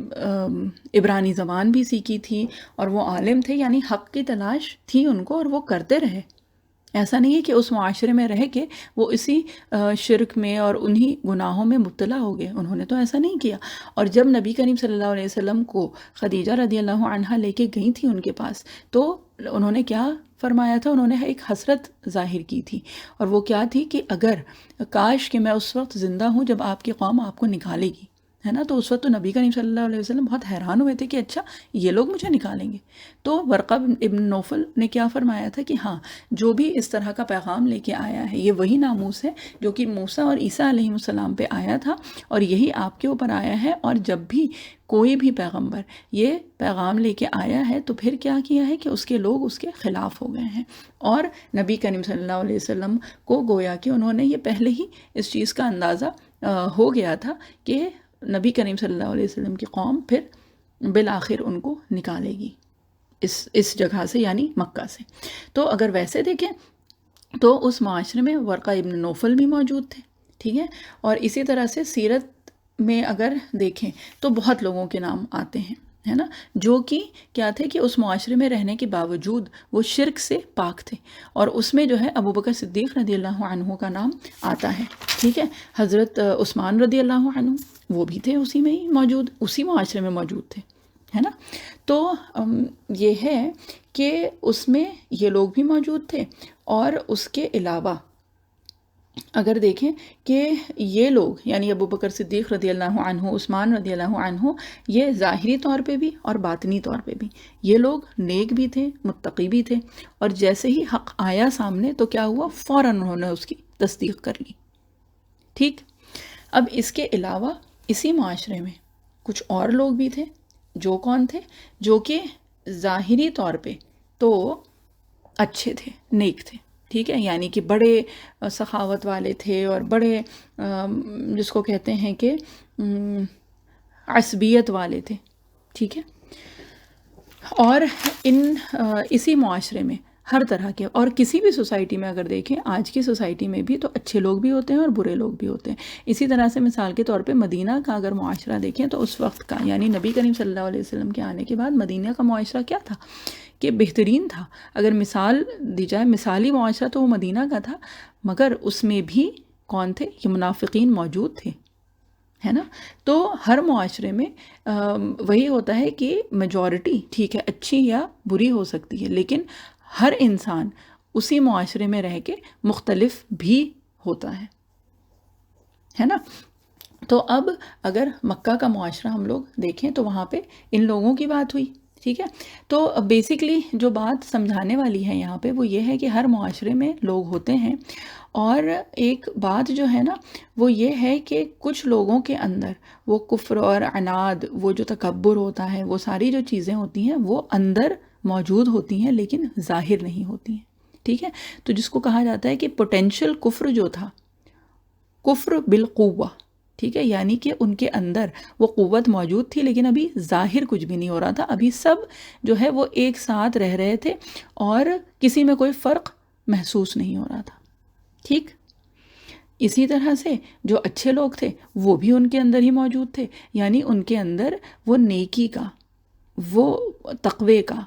عبرانی زبان بھی سیکھی تھی، اور وہ عالم تھے، یعنی حق کی تلاش تھی ان کو اور وہ کرتے رہے. ایسا نہیں ہے کہ اس معاشرے میں رہ کے وہ اسی شرک میں اور انہی گناہوں میں مبتلا ہو گئے، انہوں نے تو ایسا نہیں کیا. اور جب نبی کریم صلی اللہ علیہ وسلم کو خدیجہ رضی اللہ عنہا لے کے گئی تھی ان کے پاس، تو انہوں نے کیا فرمایا تھا؟ انہوں نے ایک حسرت ظاہر کی تھی، اور وہ کیا تھی کہ اگر کاش کہ میں اس وقت زندہ ہوں جب آپ کی قوم آپ کو نکالے گی، ہے نا. تو اس وقت تو نبی کریم صلی اللہ علیہ وسلم بہت حیران ہوئے تھے کہ اچھا یہ لوگ مجھے نکالیں گے. تو ورقہ ابن نوفل نے کیا فرمایا تھا کہ ہاں جو بھی اس طرح کا پیغام لے کے آیا ہے یہ وہی ناموس ہے جو کہ موسیٰ اور عیسیٰ علیہ السلام پہ آیا تھا، اور یہی آپ کے اوپر آیا ہے. اور جب بھی کوئی بھی پیغمبر یہ پیغام لے کے آیا ہے تو پھر کیا کیا ہے کہ اس کے لوگ اس کے خلاف ہو گئے ہیں. اور نبی کریم صلی اللہ علیہ وسلم کو گویا کہ انہوں نے یہ پہلے ہی اس چیز کا اندازہ ہو گیا تھا کہ نبی کریم صلی اللہ علیہ وسلم کی قوم پھر بالآخر ان کو نکالے گی اس جگہ سے، یعنی مکہ سے. تو اگر ویسے دیکھیں تو اس معاشرے میں ورقہ ابن نوفل بھی موجود تھے. ٹھیک ہے. اور اسی طرح سے سیرت میں اگر دیکھیں تو بہت لوگوں کے نام آتے ہیں، ہے نا، جو کہ کیا تھے کہ اس معاشرے میں رہنے کے باوجود وہ شرک سے پاک تھے. اور اس میں جو ہے ابو بکر صدیق رضی اللہ عنہ کا نام آتا ہے. ٹھیک ہے. حضرت عثمان رضی اللہ عنہ وہ بھی تھے اسی میں ہی موجود، اسی معاشرے میں موجود تھے، ہے نا. تو یہ ہے کہ اس میں یہ لوگ بھی موجود تھے. اور اس کے علاوہ اگر دیکھیں کہ یہ لوگ یعنی ابو بکر صدیق رضی اللہ عنہ، عثمان رضی اللہ عنہ، یہ ظاہری طور پہ بھی اور باطنی طور پہ بھی یہ لوگ نیک بھی تھے، متقی بھی تھے. اور جیسے ہی حق آیا سامنے تو کیا ہوا، فوراً انہوں نے اس کی تصدیق کر لی. ٹھیک. اب اس کے علاوہ اسی معاشرے میں کچھ اور لوگ بھی تھے، جو کون تھے؟ جو کہ ظاہری طور پہ تو اچھے تھے، نیک تھے. ٹھیک ہے. یعنی کہ بڑے سخاوت والے تھے اور بڑے جس کو کہتے ہیں کہ عصبیت والے تھے. ٹھیک ہے. اور اسی معاشرے میں ہر طرح کے، اور کسی بھی سوسائٹی میں اگر دیکھیں، آج کی سوسائٹی میں بھی تو اچھے لوگ بھی ہوتے ہیں اور برے لوگ بھی ہوتے ہیں. اسی طرح سے مثال کے طور پہ مدینہ کا اگر معاشرہ دیکھیں تو اس وقت کا یعنی نبی کریم صلی اللہ علیہ وسلم کے آنے کے بعد مدینہ کا معاشرہ کیا تھا کہ بہترین تھا. اگر مثال دی جائے، مثالی معاشرہ تو وہ مدینہ کا تھا، مگر اس میں بھی کون تھے؟ یہ منافقین موجود تھے، ہے نا. تو ہر معاشرے میں وہی ہوتا ہے کہ میجورٹی ٹھیک ہے اچھی یا بری ہو سکتی ہے، لیکن ہر انسان اسی معاشرے میں رہ کے مختلف بھی ہوتا ہے نا. تو اب اگر مکہ کا معاشرہ ہم لوگ دیکھیں تو وہاں پہ ان لوگوں کی بات ہوئی، ٹھیک ہے. تو بیسیکلی جو بات سمجھانے والی ہے یہاں پہ وہ یہ ہے کہ ہر معاشرے میں لوگ ہوتے ہیں، اور ایک بات جو ہے نا وہ یہ ہے کہ کچھ لوگوں کے اندر وہ کفر اور عناد، وہ جو تکبر ہوتا ہے، وہ ساری جو چیزیں ہوتی ہیں وہ اندر موجود ہوتی ہیں لیکن ظاہر نہیں ہوتی ہیں، ٹھیک ہے. تو جس کو کہا جاتا ہے کہ پوٹینشل کفر جو تھا، کفر بالقوہ، ٹھیک ہے، یعنی کہ ان کے اندر وہ قوت موجود تھی لیکن ابھی ظاہر کچھ بھی نہیں ہو رہا تھا، ابھی سب جو ہے وہ ایک ساتھ رہ رہے تھے اور کسی میں کوئی فرق محسوس نہیں ہو رہا تھا، ٹھیک. اسی طرح سے جو اچھے لوگ تھے وہ بھی ان کے اندر ہی موجود تھے، یعنی ان کے اندر وہ نیکی کا، وہ تقوی کا،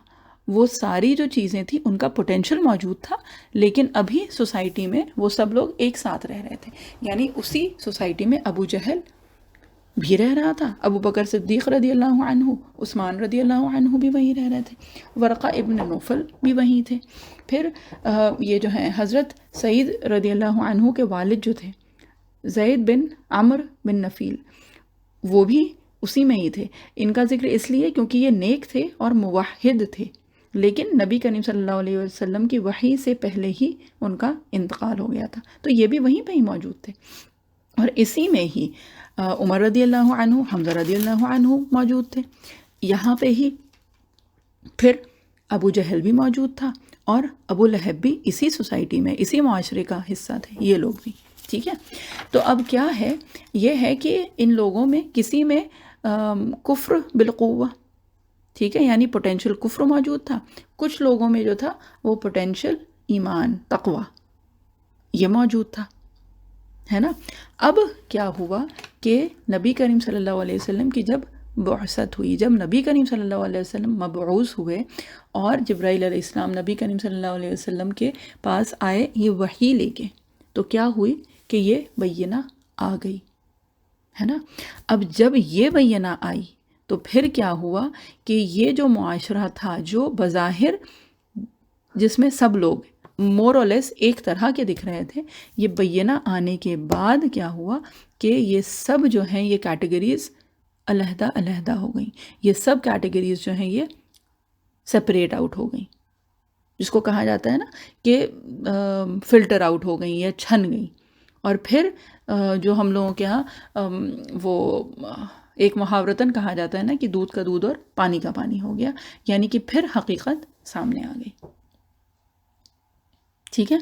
وہ ساری جو چیزیں تھیں ان کا پوٹینشل موجود تھا، لیکن ابھی سوسائٹی میں وہ سب لوگ ایک ساتھ رہ رہے تھے. یعنی اسی سوسائٹی میں ابو جہل بھی رہ رہا تھا، ابو بکر صدیق رضی اللہ عنہ، عثمان رضی اللہ عنہ بھی وہیں رہ رہے تھے، ورقہ ابن نوفل بھی وہیں تھے، پھر یہ جو ہیں حضرت سعید رضی اللہ عنہ کے والد جو تھے زید بن عمر بن نفیل، وہ بھی اسی میں ہی تھے. ان کا ذکر اس لیے کیونکہ یہ نیک تھے اور موحد تھے، لیکن نبی کریم صلی اللہ علیہ وسلم کی وحی سے پہلے ہی ان کا انتقال ہو گیا تھا، تو یہ بھی وہیں پہ ہی موجود تھے. اور اسی میں ہی عمر رضی اللہ عنہ، حمزہ رضی اللہ عنہ موجود تھے. یہاں پہ ہی پھر ابو جہل بھی موجود تھا، اور ابو لہب بھی اسی سوسائٹی میں، اسی معاشرے کا حصہ تھے یہ لوگ بھی، ٹھیک ہے. تو اب کیا ہے، یہ ہے کہ ان لوگوں میں کسی میں کفر بالقوہ، ٹھیک ہے، یعنی پوٹینشل کفر موجود تھا، کچھ لوگوں میں جو تھا وہ پوٹینشل ایمان، تقوی یہ موجود تھا، ہے نا. اب کیا ہوا کہ نبی کریم صلی اللہ علیہ وسلم کی جب بعثت ہوئی، جب نبی کریم صلی اللہ علیہ وسلم مبعوث ہوئے اور جبرائیل علیہ السلام نبی کریم صلی اللہ علیہ وسلم کے پاس آئے یہ وحی لے کے، تو کیا ہوئی کہ یہ بینہ آ گئی، ہے نا. اب جب یہ بینہ آئی تو پھر کیا ہوا کہ یہ جو معاشرہ تھا جو بظاہر جس میں سب لوگ مور اور لیس ایک طرح کے دکھ رہے تھے، یہ بینہ آنے کے بعد کیا ہوا کہ یہ سب جو ہیں یہ کیٹیگریز علیحدہ علیحدہ ہو گئیں، یہ سب کیٹیگریز جو ہیں یہ سپریٹ آؤٹ ہو گئیں، جس کو کہا جاتا ہے نا کہ فلٹر آؤٹ ہو گئیں یا چھن گئیں. اور پھر جو ہم لوگوں کے ہاں وہ ایک محاورتاً کہا جاتا ہے نا کہ دودھ کا دودھ اور پانی کا پانی ہو گیا، یعنی کہ پھر حقیقت سامنے آ گئی، ٹھیک ہے.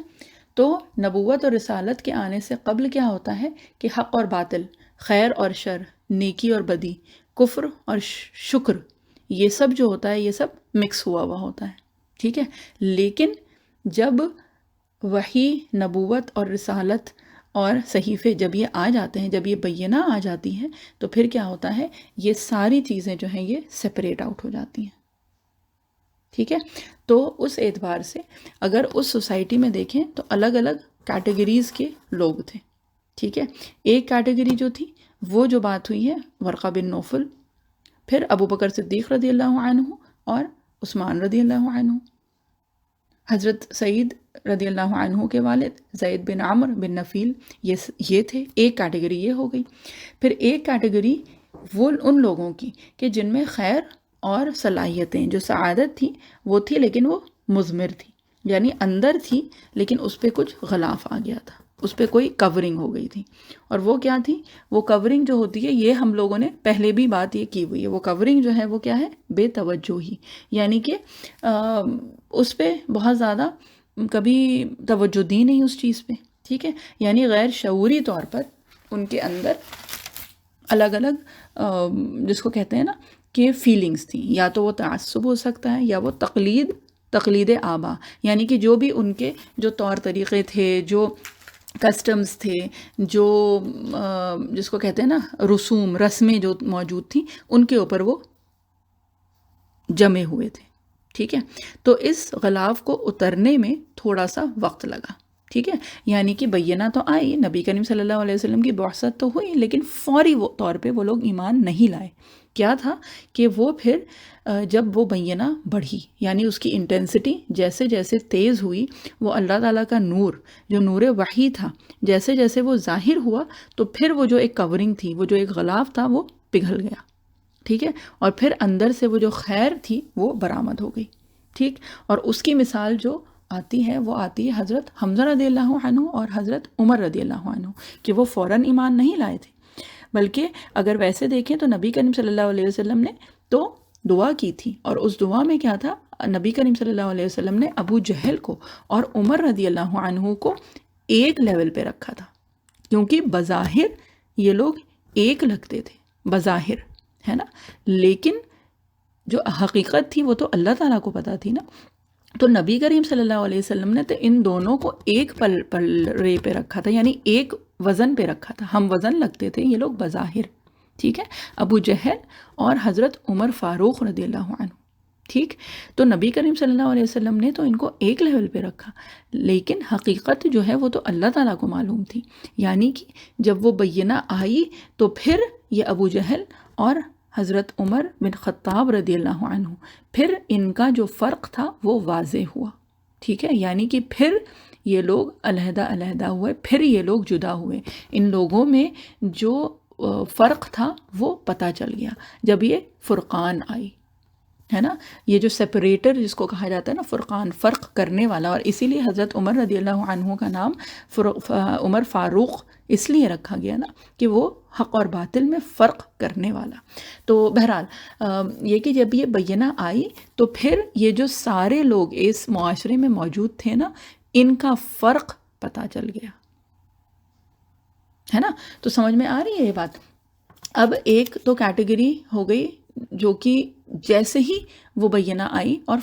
تو نبوت اور رسالت کے آنے سے قبل کیا ہوتا ہے کہ حق اور باطل، خیر اور شر، نیکی اور بدی، کفر اور شکر، یہ سب جو ہوتا ہے یہ سب مکس ہوا ہوا ہوتا ہے، ٹھیک ہے. لیکن جب وحی، نبوت اور رسالت اور صحیفے جب یہ آ جاتے ہیں، جب یہ بینہ آ جاتی ہے، تو پھر کیا ہوتا ہے، یہ ساری چیزیں جو ہیں یہ سپریٹ آؤٹ ہو جاتی ہیں، ٹھیک ہے. تو اس اعتبار سے اگر اس سوسائٹی میں دیکھیں تو الگ الگ کیٹیگریز کے لوگ تھے، ٹھیک ہے. ایک کیٹیگری جو تھی وہ جو بات ہوئی ہے ورقہ بن نوفل، پھر ابو بکر صدیق رضی اللہ عنہ اور عثمان رضی اللہ عنہ، حضرت سعید رضی اللہ عنہ کے والد زید بن عمر بن نفیل، یہ تھے. ایک کیٹیگری یہ ہو گئی. پھر ایک کیٹیگری وہ ان لوگوں کی کہ جن میں خیر اور صلاحیتیں، جو سعادت تھی وہ تھی لیکن وہ مضمر تھی، یعنی اندر تھی لیکن اس پہ کچھ غلاف آ گیا تھا، اس پہ کوئی کورنگ ہو گئی تھی. اور وہ کیا تھی، وہ کورنگ جو ہوتی ہے، یہ ہم لوگوں نے پہلے بھی بات یہ کی ہوئی ہے، وہ کورنگ جو ہے وہ کیا ہے، بے توجہی، یعنی کہ اس پہ بہت زیادہ کبھی توجہ دی نہیں اس چیز پہ، ٹھیک ہے. یعنی غیر شعوری طور پر ان کے اندر الگ الگ جس کو کہتے ہیں نا کہ فیلنگز تھیں، یا تو وہ تعصب ہو سکتا ہے یا وہ تقلید آبا، یعنی کہ جو بھی ان کے جو طور طریقے تھے، جو کسٹمز تھے، جو جس کو کہتے ہیں نا رسمیں جو موجود تھیں، ان کے اوپر وہ جمے ہوئے تھے، ٹھیک ہے. تو اس غلاف کو اترنے میں تھوڑا سا وقت لگا، ٹھیک ہے. یعنی کہ بینہ تو آئی، نبی کریم صلی اللہ علیہ وسلم کی بعثت تو ہوئی، لیکن فوری طور پہ وہ لوگ ایمان نہیں لائے، کیا تھا کہ وہ پھر جب وہ بینہ بڑھی، یعنی اس کی انٹینسٹی جیسے جیسے تیز ہوئی، وہ اللہ تعالیٰ کا نور جو نور وحی تھا جیسے جیسے وہ ظاہر ہوا، تو پھر وہ جو ایک کورنگ تھی، وہ جو ایک غلاف تھا، وہ پگھل گیا، ٹھیک ہے، اور پھر اندر سے وہ جو خیر تھی وہ برآمد ہو گئی، ٹھیک. اور اس کی مثال جو آتی ہے وہ آتی ہے حضرت حمزہ رضی اللہ عنہ اور حضرت عمر رضی اللہ عنہ، کہ وہ فوراً ایمان نہیں لائے تھے، بلکہ اگر ویسے دیکھیں تو نبی کریم صلی اللہ علیہ وسلم نے تو دعا کی تھی، اور اس دعا میں کیا تھا، نبی کریم صلی اللہ علیہ وسلم نے ابو جہل کو اور عمر رضی اللہ عنہ کو ایک لیول پہ رکھا تھا، کیونکہ بظاہر یہ لوگ ایک لگتے تھے، بظاہر، ہے نا، لیکن جو حقیقت تھی وہ تو اللہ تعالیٰ کو پتہ تھی نا. تو نبی کریم صلی اللہ علیہ وسلم نے تو ان دونوں کو ایک پلڑے پہ رکھا تھا، یعنی ایک وزن پہ رکھا تھا، ہم وزن لگتے تھے یہ لوگ بظاہر، ٹھیک ہے، ابو جہل اور حضرت عمر فاروق رضی اللہ عنہ، ٹھیک. تو نبی کریم صلی اللہ علیہ وسلم نے تو ان کو ایک لیول پہ رکھا، لیکن حقیقت جو ہے وہ تو اللہ تعالیٰ کو معلوم تھی، یعنی کہ جب وہ بینہ آئی تو پھر یہ ابو جہل اور حضرت عمر بن خطاب رضی اللہ عنہ، پھر ان کا جو فرق تھا وہ واضح ہوا، ٹھیک ہے، یعنی کہ پھر یہ لوگ علیحدہ علیحدہ ہوئے، پھر یہ لوگ جدا ہوئے، ان لوگوں میں جو فرق تھا وہ پتہ چل گیا جب یہ فرقان آئی، ہے نا، یہ جو سپریٹر جس کو کہا جاتا ہے نا، فرقان، فرق کرنے والا. اور اسی لیے حضرت عمر رضی اللہ عنہ کا نام عمر فاروق اس لیے رکھا گیا نا کہ وہ حق اور باطل میں فرق کرنے والا. تو بہرحال یہ کہ جب یہ بینہ آئی تو پھر یہ جو سارے لوگ اس معاشرے میں موجود تھے نا، ان کا فرق پتہ چل گیا، ہے نا. تو سمجھ میں آ رہی ہے یہ بات. اب ایک تو کیٹیگری ہو گئی جو کہ جیسے ہی وہ بینہ آئی اور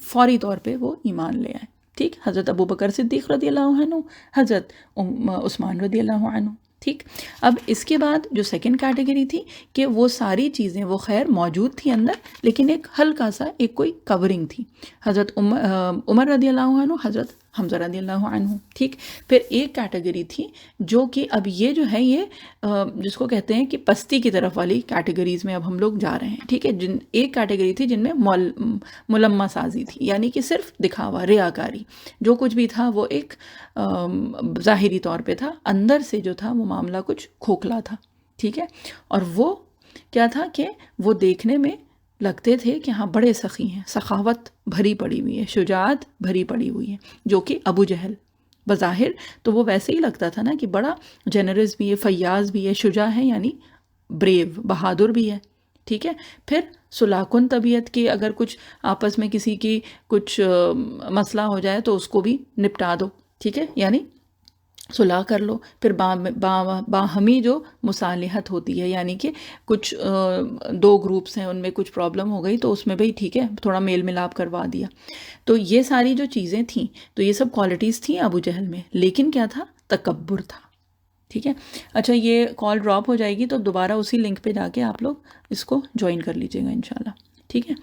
فوری طور پہ وہ ایمان لے آئے، ٹھیک، حضرت ابو بکر صدیق رضی اللہ عنہ، حضرت عثمان رضی اللہ عنہ، ٹھیک. اب اس کے بعد جو سیکنڈ کیٹیگری تھی کہ وہ ساری چیزیں وہ خیر موجود تھی اندر، لیکن ایک ہلکا سا ایک کوئی کورنگ تھی، حضرت عمر رضی اللہ عنہ، حضرت حمزہ رضی اللہ عنہ، ٹھیک. پھر ایک کیٹیگری تھی جو کہ اب یہ جو ہے یہ جس کو کہتے ہیں کہ پستی کی طرف والی کیٹیگریز میں اب ہم لوگ جا رہے ہیں، ٹھیک ہے. ایک کیٹیگری تھی جن میں ملمہ سازی تھی، یعنی کہ صرف دکھاوا، ریاکاری، جو کچھ بھی تھا وہ ایک ظاہری طور پہ تھا، اندر سے جو تھا وہ معاملہ کچھ کھوکھلا تھا، ٹھیک ہے. اور وہ کیا تھا کہ وہ دیکھنے میں لگتے تھے کہ ہاں بڑے سخی ہیں، سخاوت بھری پڑی ہوئی ہے، شجاعت بھری پڑی ہوئی ہے، جو کہ ابو جہل بظاہر تو وہ ویسے ہی لگتا تھا نا کہ بڑا جنرس بھی ہے، فیاض بھی ہے، شجاع ہے، یعنی بریو، بہادر بھی ہے، ٹھیک ہے. پھر سلاکن طبیعت کی، اگر کچھ آپس میں کسی کی کچھ مسئلہ ہو جائے تو اس کو بھی نپٹا دو، ٹھیک ہے، یعنی صلح کر لو. پھر باہمی جو مصالحت ہوتی ہے، یعنی کہ کچھ دو گروپس ہیں، ان میں کچھ پرابلم ہو گئی تو اس میں بھئی ٹھیک ہے تھوڑا میل ملاپ کروا دیا. تو یہ ساری جو چیزیں تھیں تو یہ سب کوالٹیز تھیں ابو جہل میں، لیکن کیا تھا، تکبر تھا، ٹھیک ہے. اچھا یہ کال ڈراپ ہو جائے گی تو دوبارہ اسی لنک پہ جا کے آپ لوگ اس کو جوائن کر لیجیے گا انشاءاللہ، ٹھیک ہے.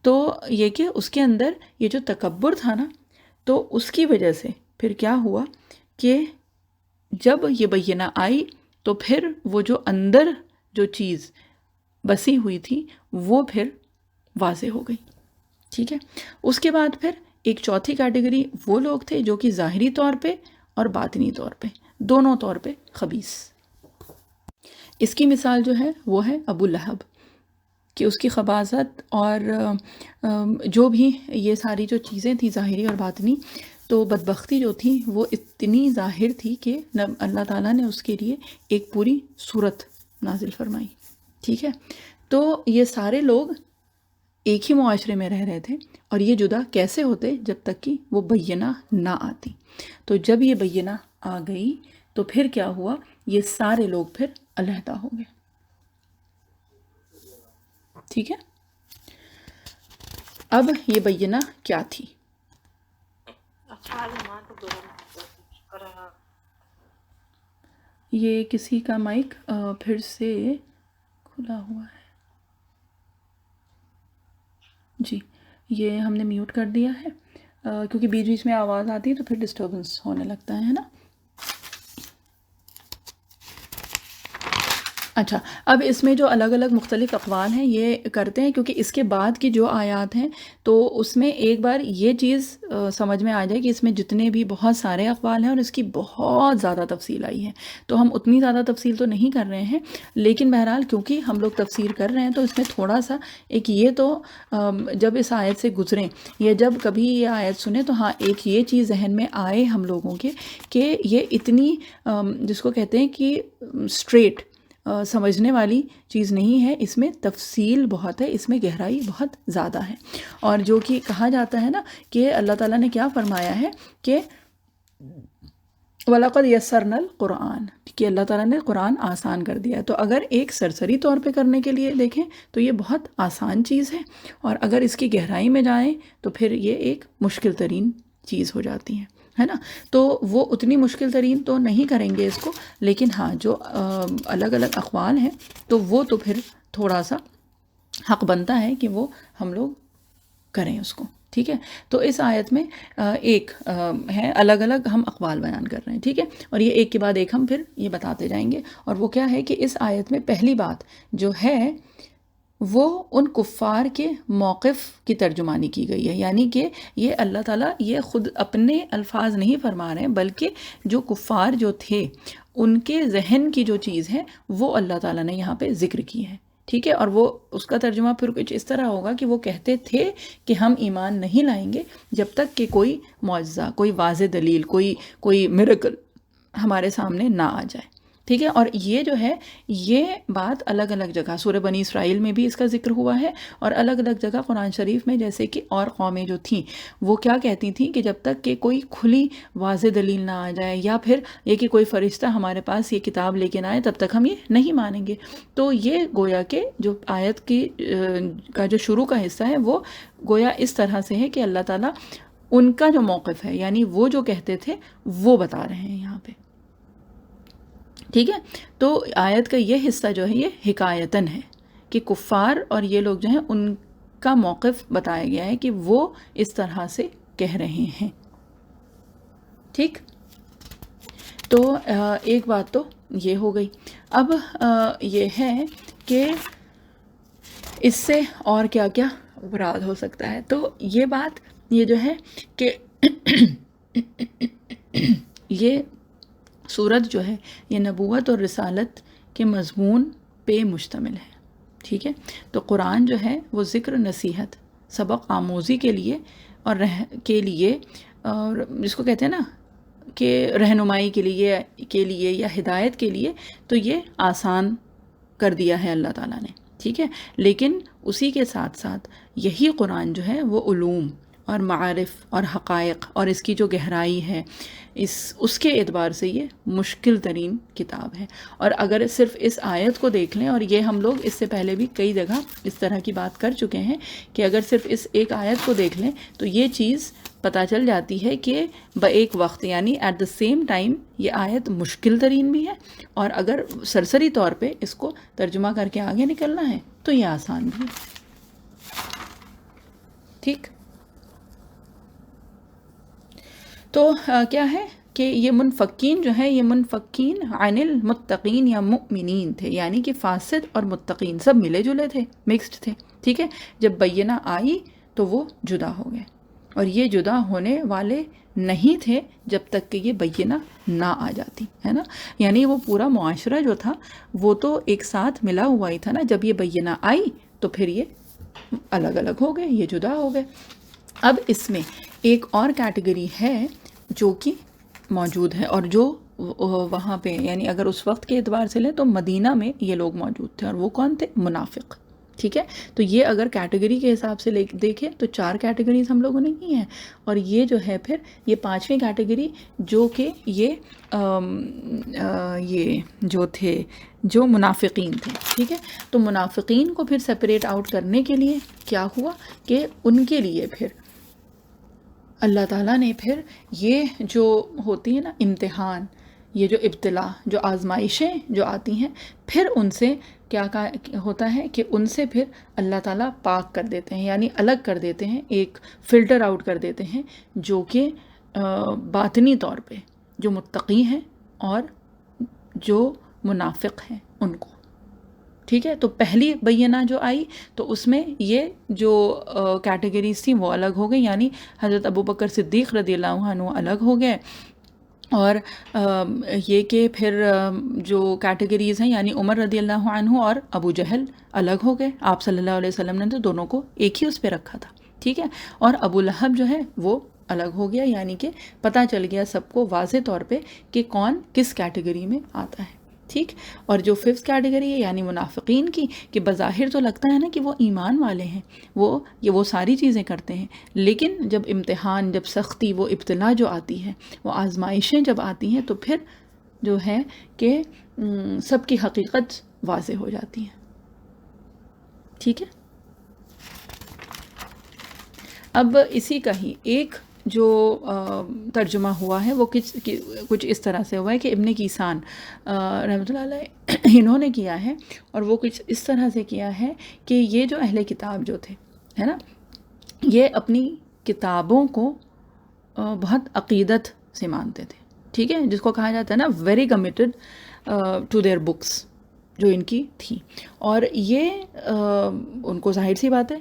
تو یہ کہ اس کے اندر یہ جو تکبر تھا نا، تو اس کی وجہ سے پھر کیا ہوا کہ جب یہ بینہ آئی تو پھر وہ جو اندر جو چیز بسی ہوئی تھی وہ پھر واضح ہو گئی، ٹھیک ہے. اس کے بعد پھر ایک چوتھی کیٹیگری وہ لوگ تھے جو کہ ظاہری طور پہ اور باطنی طور پہ، دونوں طور پہ خبیث. اس کی مثال جو ہے وہ ہے ابو لہب، کہ اس کی خباثت اور جو بھی یہ ساری جو چیزیں تھیں ظاہری اور باطنی، تو بدبختی جو تھی وہ اتنی ظاہر تھی کہ اللہ تعالیٰ نے اس کے لیے ایک پوری صورت نازل فرمائی، ٹھیک ہے. تو یہ سارے لوگ ایک ہی معاشرے میں رہ رہے تھے، اور یہ جدا کیسے ہوتے جب تک کہ وہ بینہ نہ آتی. تو جب یہ بینہ آ گئی تو پھر کیا ہوا، یہ سارے لوگ پھر علیحدہ ہو گئے، ٹھیک ہے. اب یہ بینہ کیا تھی؟ یہ کسی کا مائک پھر سے کھلا ہوا ہے، جی یہ ہم نے میوٹ کر دیا ہے کیونکہ بیچ بیچ میں آواز آتی ہے تو پھر ڈسٹربنس ہونے لگتا ہے نا. اچھا، اب اس میں جو الگ الگ مختلف اقوال ہیں یہ کرتے ہیں، کیونکہ اس کے بعد کی جو آیات ہیں تو اس میں ایک بار یہ چیز سمجھ میں آ جائے کہ اس میں جتنے بھی بہت سارے اقوال ہیں اور اس کی بہت زیادہ تفصیل آئی ہے، تو ہم اتنی زیادہ تفصیل تو نہیں کر رہے ہیں، لیکن بہرحال کیونکہ ہم لوگ تفسیر کر رہے ہیں تو اس میں تھوڑا سا ایک یہ تو جب اس آیت سے گزریں یا جب کبھی یہ آیت سنیں تو ہاں ایک یہ چیز ذہن میں آئے ہم لوگوں کے کہ یہ اتنی جس کو کہتے ہیں کہ اسٹریٹ سمجھنے والی چیز نہیں ہے، اس میں تفصیل بہت ہے، اس میں گہرائی بہت زیادہ ہے، اور جو کہ کہا جاتا ہے نا کہ اللہ تعالیٰ نے کیا فرمایا ہے کہ وَلَقَدْ يَسَّرْنَا الْقُرْآنَ، کہ اللہ تعالیٰ نے قرآن آسان کر دیا ہے، تو اگر ایک سرسری طور پہ کرنے کے لیے دیکھیں تو یہ بہت آسان چیز ہے، اور اگر اس کی گہرائی میں جائیں تو پھر یہ ایک مشکل ترین چیز ہو جاتی ہے نا، تو وہ اتنی مشکل ترین تو نہیں کریں گے اس کو، لیکن ہاں جو الگ الگ اقوال ہیں تو وہ تو پھر تھوڑا سا حق بنتا ہے کہ وہ ہم لوگ کریں اس کو، ٹھیک ہے۔ تو اس آیت میں ایک ہے الگ الگ ہم اقوال بیان کر رہے ہیں، ٹھیک ہے، اور یہ ایک کے بعد ایک ہم پھر یہ بتاتے جائیں گے، اور وہ کیا ہے کہ اس آیت میں پہلی بات جو ہے وہ ان کفار کے موقف کی ترجمانی کی گئی ہے، یعنی کہ یہ اللہ تعالیٰ یہ خود اپنے الفاظ نہیں فرما رہے ہیں، بلکہ جو کفار جو تھے ان کے ذہن کی جو چیز ہے وہ اللہ تعالیٰ نے یہاں پہ ذکر کی ہے، ٹھیک ہے، اور وہ اس کا ترجمہ پھر کچھ اس طرح ہوگا کہ وہ کہتے تھے کہ ہم ایمان نہیں لائیں گے جب تک کہ کوئی معجزہ، کوئی واضح دلیل، کوئی میریکل ہمارے سامنے نہ آ جائے، ٹھیک ہے۔ اور یہ جو ہے یہ بات الگ الگ جگہ سورہ بنی اسرائیل میں بھی اس کا ذکر ہوا ہے، اور الگ الگ جگہ قرآن شریف میں، جیسے کہ اور قومیں جو تھیں وہ کیا کہتی تھیں کہ جب تک کہ کوئی کھلی واضح دلیل نہ آ جائے، یا پھر یہ کہ کوئی فرشتہ ہمارے پاس یہ کتاب لے کے نہ آئے، تب تک ہم یہ نہیں مانیں گے۔ تو یہ گویا کہ جو آیت کی کا جو شروع کا حصہ ہے وہ گویا اس طرح سے ہے کہ اللہ تعالیٰ ان کا جو موقف ہے، یعنی وہ جو کہتے تھے وہ بتا رہے ہیں یہاں پہ، ٹھیک ہے۔ تو آیت کا یہ حصہ جو ہے یہ حکایتاً ہے کہ کفار اور یہ لوگ جو ہیں ان کا موقف بتایا گیا ہے کہ وہ اس طرح سے کہہ رہے ہیں، ٹھیک۔ تو ایک بات تو یہ ہو گئی۔ اب یہ ہے کہ اس سے اور کیا کیا مراد ہو سکتا ہے، تو یہ بات یہ جو ہے کہ یہ سورت جو ہے یہ نبوت اور رسالت کے مضمون پہ مشتمل ہے، ٹھیک ہے۔ تو قرآن جو ہے وہ ذکر، نصیحت، سبق آموزی کے لیے اور اور جس کو کہتے ہیں نا کہ رہنمائی کے لیے یا ہدایت کے لیے، تو یہ آسان کر دیا ہے اللہ تعالیٰ نے، ٹھیک ہے۔ لیکن اسی کے ساتھ ساتھ یہی قرآن جو ہے وہ علوم اور معارف اور حقائق اور اس کی جو گہرائی ہے اس کے اعتبار سے یہ مشکل ترین کتاب ہے۔ اور اگر صرف اس آیت کو دیکھ لیں، اور یہ ہم لوگ اس سے پہلے بھی کئی جگہ اس طرح کی بات کر چکے ہیں کہ اگر صرف اس ایک آیت کو دیکھ لیں تو یہ چیز پتہ چل جاتی ہے کہ ایک وقت یعنی ایٹ دا سیم ٹائم یہ آیت مشکل ترین بھی ہے، اور اگر سرسری طور پہ اس کو ترجمہ کر کے آگے نکلنا ہے تو یہ آسان بھی ہے، ٹھیک۔ تو کیا ہے کہ یہ منفقین جو ہے یہ منفقین عن المتقین یا مؤمنین تھے، یعنی کہ فاسد اور متقین سب ملے جلے تھے، مکسڈ تھے، ٹھیک ہے۔ جب بینہ آئی تو وہ جدا ہو گئے، اور یہ جدا ہونے والے نہیں تھے جب تک کہ یہ بینہ نہ آ جاتی، ہے نا، یعنی وہ پورا معاشرہ جو تھا وہ تو ایک ساتھ ملا ہوا ہی تھا نا، جب یہ بینہ آئی تو پھر یہ الگ الگ ہو گئے، یہ جدا ہو گئے۔ اب اس میں ایک اور کیٹیگری ہے جو کہ موجود ہے، اور جو وہاں پہ یعنی اگر اس وقت کے اعتبار سے لیں تو مدینہ میں یہ لوگ موجود تھے، اور وہ کون تھے؟ منافق، ٹھیک ہے۔ تو یہ اگر کیٹیگری کے حساب سے دیکھیں تو 4 کیٹیگریز ہم لوگوں نے کی ہیں، اور یہ جو ہے پھر یہ 5ویں کیٹیگری جو کہ یہ جو تھے جو منافقین تھے، ٹھیک ہے۔ تو منافقین کو پھر سپریٹ آؤٹ کرنے کے لیے کیا ہوا کہ ان کے لیے پھر اللہ تعالیٰ نے پھر یہ جو ہوتی ہے نا امتحان، یہ جو ابتلا، جو آزمائشیں جو آتی ہیں، پھر ان سے کیا ہوتا ہے کہ ان سے پھر اللہ تعالیٰ پاک کر دیتے ہیں، یعنی الگ کر دیتے ہیں، ایک فلٹر آؤٹ کر دیتے ہیں، جو کہ باطنی طور پہ جو متقی ہیں اور جو منافق ہیں ان کو، ٹھیک ہے. تو پہلی بینہ جو آئی تو اس میں یہ جو کیٹیگریز تھیں وہ الگ ہو گئی، یعنی حضرت ابوبکر صدیق رضی اللہ عنہ الگ ہو گئے، اور یہ کہ پھر جو کیٹیگریز ہیں یعنی عمر رضی اللہ عنہ اور ابو جہل الگ ہو گئے. آپ صلی اللہ علیہ وسلم نے تو دونوں کو ایک ہی اس پہ رکھا تھا. ٹھیک ہے. اور ابو لہب جو ہے وہ الگ ہو گیا، یعنی کہ پتہ چل گیا سب کو واضح طور پہ کہ کون کس کیٹیگری میں آتا ہے. ٹھیک. اور جو ففتھ کیٹیگری ہے یعنی منافقین کی، کہ بظاہر تو لگتا ہے نا کہ وہ ایمان والے ہیں، وہ ساری چیزیں کرتے ہیں، لیکن جب امتحان، جب سختی، وہ ابتلا جو آتی ہے، وہ آزمائشیں جب آتی ہیں تو پھر جو ہے کہ سب کی حقیقت واضح ہو جاتی ہے. ٹھیک ہے. اب اسی کا ہی ایک جو ترجمہ ہوا ہے وہ کچھ اس طرح سے ہوا ہے کہ ابن کیسان رحمۃ اللہ علیہ انہوں نے کیا ہے، اور وہ کچھ اس طرح سے کیا ہے کہ یہ جو اہل کتاب جو تھے، ہے نا، یہ اپنی کتابوں کو بہت عقیدت سے مانتے تھے. ٹھیک ہے. جس کو کہا جاتا ہے نا very committed to their books جو ان کی تھیں. اور یہ ان کو ظاہر سی بات ہے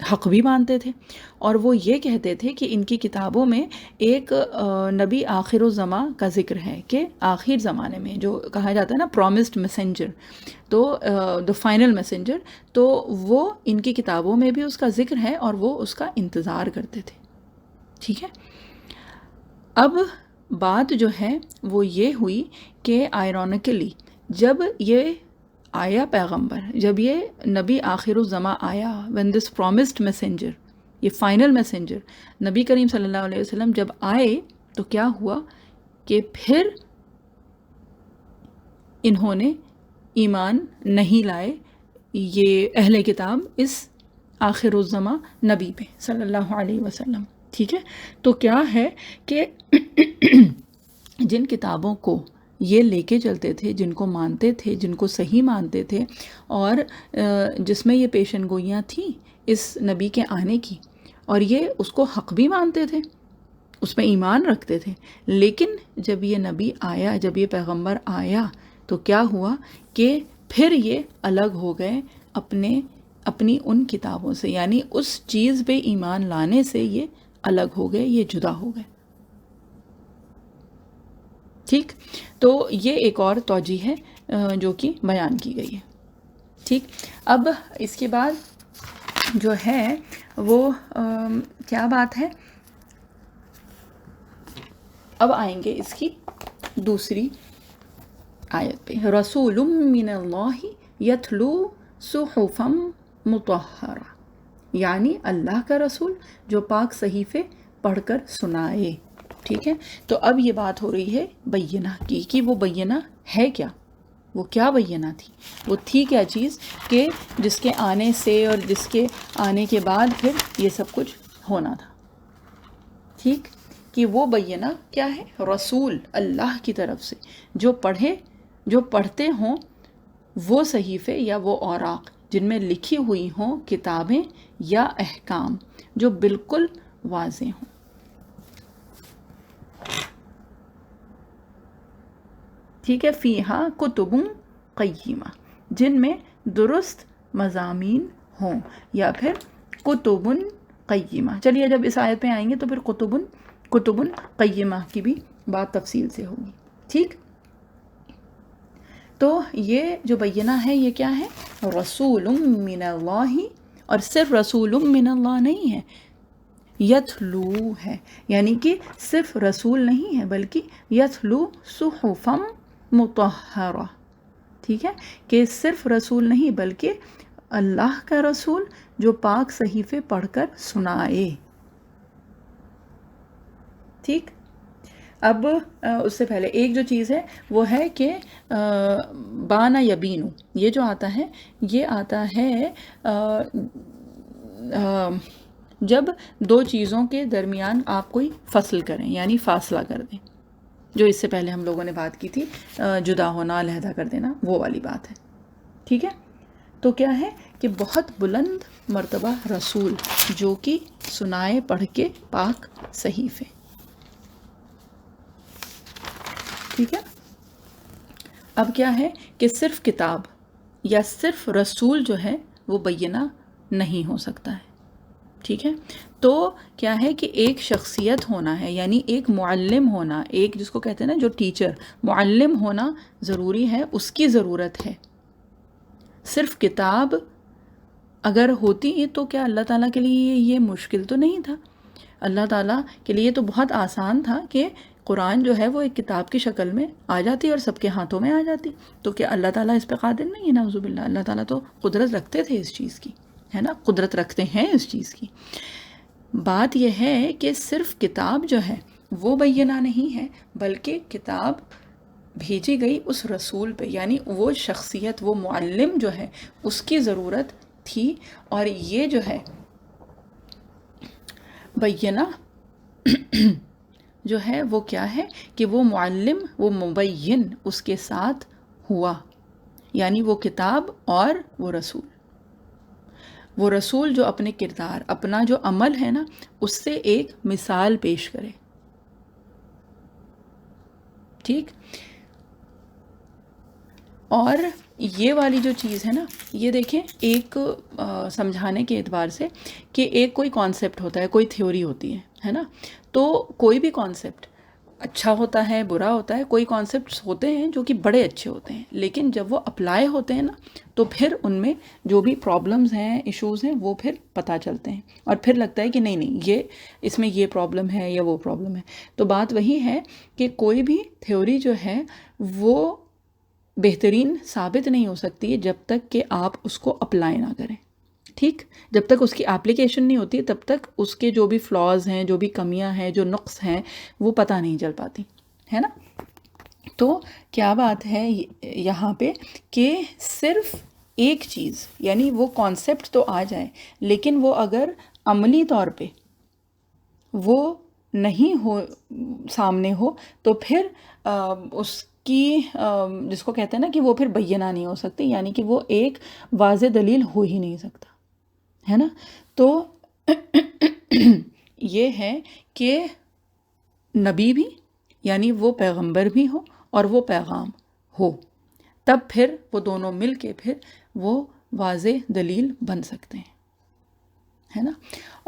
حق بھی مانتے تھے، اور وہ یہ کہتے تھے کہ ان کی کتابوں میں ایک نبی آخر الزماں کا ذکر ہے، کہ آخر زمانے میں جو کہا جاتا ہے نا پرومسڈ میسنجر، تو دا فائنل میسنجر، تو وہ ان کی کتابوں میں بھی اس کا ذکر ہے اور وہ اس کا انتظار کرتے تھے. ٹھیک ہے. اب بات جو ہے وہ یہ ہوئی کہ آئرونیکلی جب یہ آیا پیغمبر، جب یہ نبی آخر الزماں آیا، when this promised messenger، یہ فائنل میسنجر نبی کریم صلی اللہ علیہ وسلم جب آئے، تو کیا ہوا کہ پھر انہوں نے ایمان نہیں لائے یہ اہل کتاب اس آخر الزماں نبی پہ صلی اللہ علیہ وسلم. ٹھیک ہے. تو کیا ہے کہ جن کتابوں کو یہ لے کے چلتے تھے، جن کو مانتے تھے، جن کو صحیح مانتے تھے، اور جس میں یہ پیشن گوئیاں تھیں اس نبی کے آنے کی، اور یہ اس کو حق بھی مانتے تھے، اس میں ایمان رکھتے تھے، لیکن جب یہ نبی آیا، جب یہ پیغمبر آیا، تو کیا ہوا کہ پھر یہ الگ ہو گئے اپنی ان کتابوں سے، یعنی اس چیز پہ ایمان لانے سے یہ الگ ہو گئے، یہ جدا ہو گئے. ٹھیک. تو یہ ایک اور توجہ ہے جو کہ بیان کی گئی ہے. ٹھیک. اب اس کے بعد جو ہے وہ کیا بات ہے، اب آئیں گے اس کی دوسری آیت پہ. رسول من اللہ یتلو صحفا مطہرہ، یعنی اللہ کا رسول جو پاک صحیفے پڑھ کر سنائے. ٹھیک ہے. تو اب یہ بات ہو رہی ہے بینہ کی، کہ وہ بینہ ہے کیا، وہ کیا بینہ تھی، وہ تھی کیا چیز کہ جس کے آنے سے اور جس کے آنے کے بعد پھر یہ سب کچھ ہونا تھا. ٹھیک. کہ وہ بینہ کیا ہے، رسول اللہ کی طرف سے جو پڑھتے ہوں وہ صحیفے یا وہ اوراق جن میں لکھی ہوئی ہوں کتابیں یا احکام جو بالکل واضح ہوں. ٹھیک ہے. فیہا کتب قیمہ، جن میں درست مضامین ہوں، یا پھر کتب قیمہ. چلیے جب اس آیت پہ آئیں گے تو پھر کتب قیمہ کی بھی بات تفصیل سے ہوگی. ٹھیک. تو یہ جو بینہ ہے یہ کیا ہے، رسول من اللہ، اور صرف رسول من اللہ نہیں ہے، یتلو ہے، یعنی کہ صرف رسول نہیں ہے بلکہ یتلو صحفا مطہرہ. ٹھیک ہے. کہ صرف رسول نہیں بلکہ اللہ کا رسول جو پاک صحیفے پڑھ کر سنائے. ٹھیک. اب اس سے پہلے ایک جو چیز ہے وہ ہے کہ بانا یبینو، یہ جو آتا ہے یہ آتا ہے جب دو چیزوں کے درمیان آپ کوئی فصل کریں، یعنی فاصلہ کر دیں، جو اس سے پہلے ہم لوگوں نے بات کی تھی، جدا ہونا، علیحدہ کر دینا، وہ والی بات ہے. ٹھیک ہے. تو کیا ہے کہ بہت بلند مرتبہ رسول جو کہ سنائے پڑھ کے پاک صحیفے. ٹھیک ہے. اب کیا ہے کہ صرف کتاب یا صرف رسول جو ہے وہ بینہ نہیں ہو سکتا ہے. ٹھیک ہے، تو کیا ہے کہ ایک شخصیت ہونا ہے، یعنی ایک معلم ہونا، ایک جس کو کہتے ہیں نا جو ٹیچر، معلم ہونا ضروری ہے، اس کی ضرورت ہے. صرف کتاب اگر ہوتی تو کیا اللہ تعالیٰ کے لیے یہ مشکل تو نہیں تھا. اللہ تعالیٰ کے لیے تو بہت آسان تھا کہ قرآن جو ہے وہ ایک کتاب کی شکل میں آ جاتی اور سب کے ہاتھوں میں آ جاتی. تو کیا اللہ تعالیٰ اس پہ قادر نہیں ہے؟ نعوذ باللہ. اللہ تعالیٰ تو قدرت رکھتے تھے اس چیز کی، ہے نا، قدرت رکھتے ہیں اس چیز کی. بات یہ ہے کہ صرف کتاب جو ہے وہ بینہ نہیں ہے، بلکہ کتاب بھیجی گئی اس رسول پہ، یعنی وہ شخصیت، وہ معلم جو ہے اس کی ضرورت تھی. اور یہ جو ہے بینہ جو ہے وہ کیا ہے کہ وہ معلم، وہ مبین اس کے ساتھ ہوا، یعنی وہ کتاب اور وہ رسول. وہ رسول جو اپنے کردار، اپنا جو عمل ہے نا، اس سے ایک مثال پیش کرے. ٹھیک. اور یہ والی جو چیز ہے نا، یہ دیکھیں ایک سمجھانے کے اعتبار سے کہ ایک کوئی کانسیپٹ ہوتا ہے، کوئی تھیوری ہوتی ہے نا. تو کوئی بھی کانسیپٹ اچھا ہوتا ہے، برا ہوتا ہے. کوئی کانسیپٹس ہوتے ہیں جو کہ بڑے اچھے ہوتے ہیں، لیکن جب وہ اپلائی ہوتے ہیں نا تو پھر ان میں جو بھی پرابلمز ہیں، ایشوز ہیں، وہ پھر پتہ چلتے ہیں اور پھر لگتا ہے کہ نہیں یہ اس میں یہ پرابلم ہے یا وہ پرابلم ہے. تو بات وہی ہے کہ کوئی بھی تھیوری جو ہے وہ بہترین ثابت نہیں ہو سکتی جب تک کہ آپ اس کو اپلائی نہ کریں. ٹھیک. جب تک اس کی اپلیکیشن نہیں ہوتی تب تک اس کے جو بھی فلاز ہیں، جو بھی کمیاں ہیں، جو نقص ہیں، وہ پتہ نہیں چل پاتی، ہے نا. تو کیا بات ہے یہاں پہ کہ صرف ایک چیز، یعنی وہ کانسیپٹ تو آ جائے لیکن وہ اگر عملی طور پہ وہ نہیں ہو، سامنے ہو، تو پھر اس کی جس کو کہتے ہیں نا کہ وہ پھر بینہ نہیں ہو سکتی، یعنی کہ وہ ایک واضح دلیل ہو ہی نہیں سکتا، ہے نا. تو یہ ہے کہ نبی بھی، یعنی وہ پیغمبر بھی ہو اور وہ پیغام ہو، تب پھر وہ دونوں مل کے پھر وہ واضح دلیل بن سکتے ہیں، ہے نا.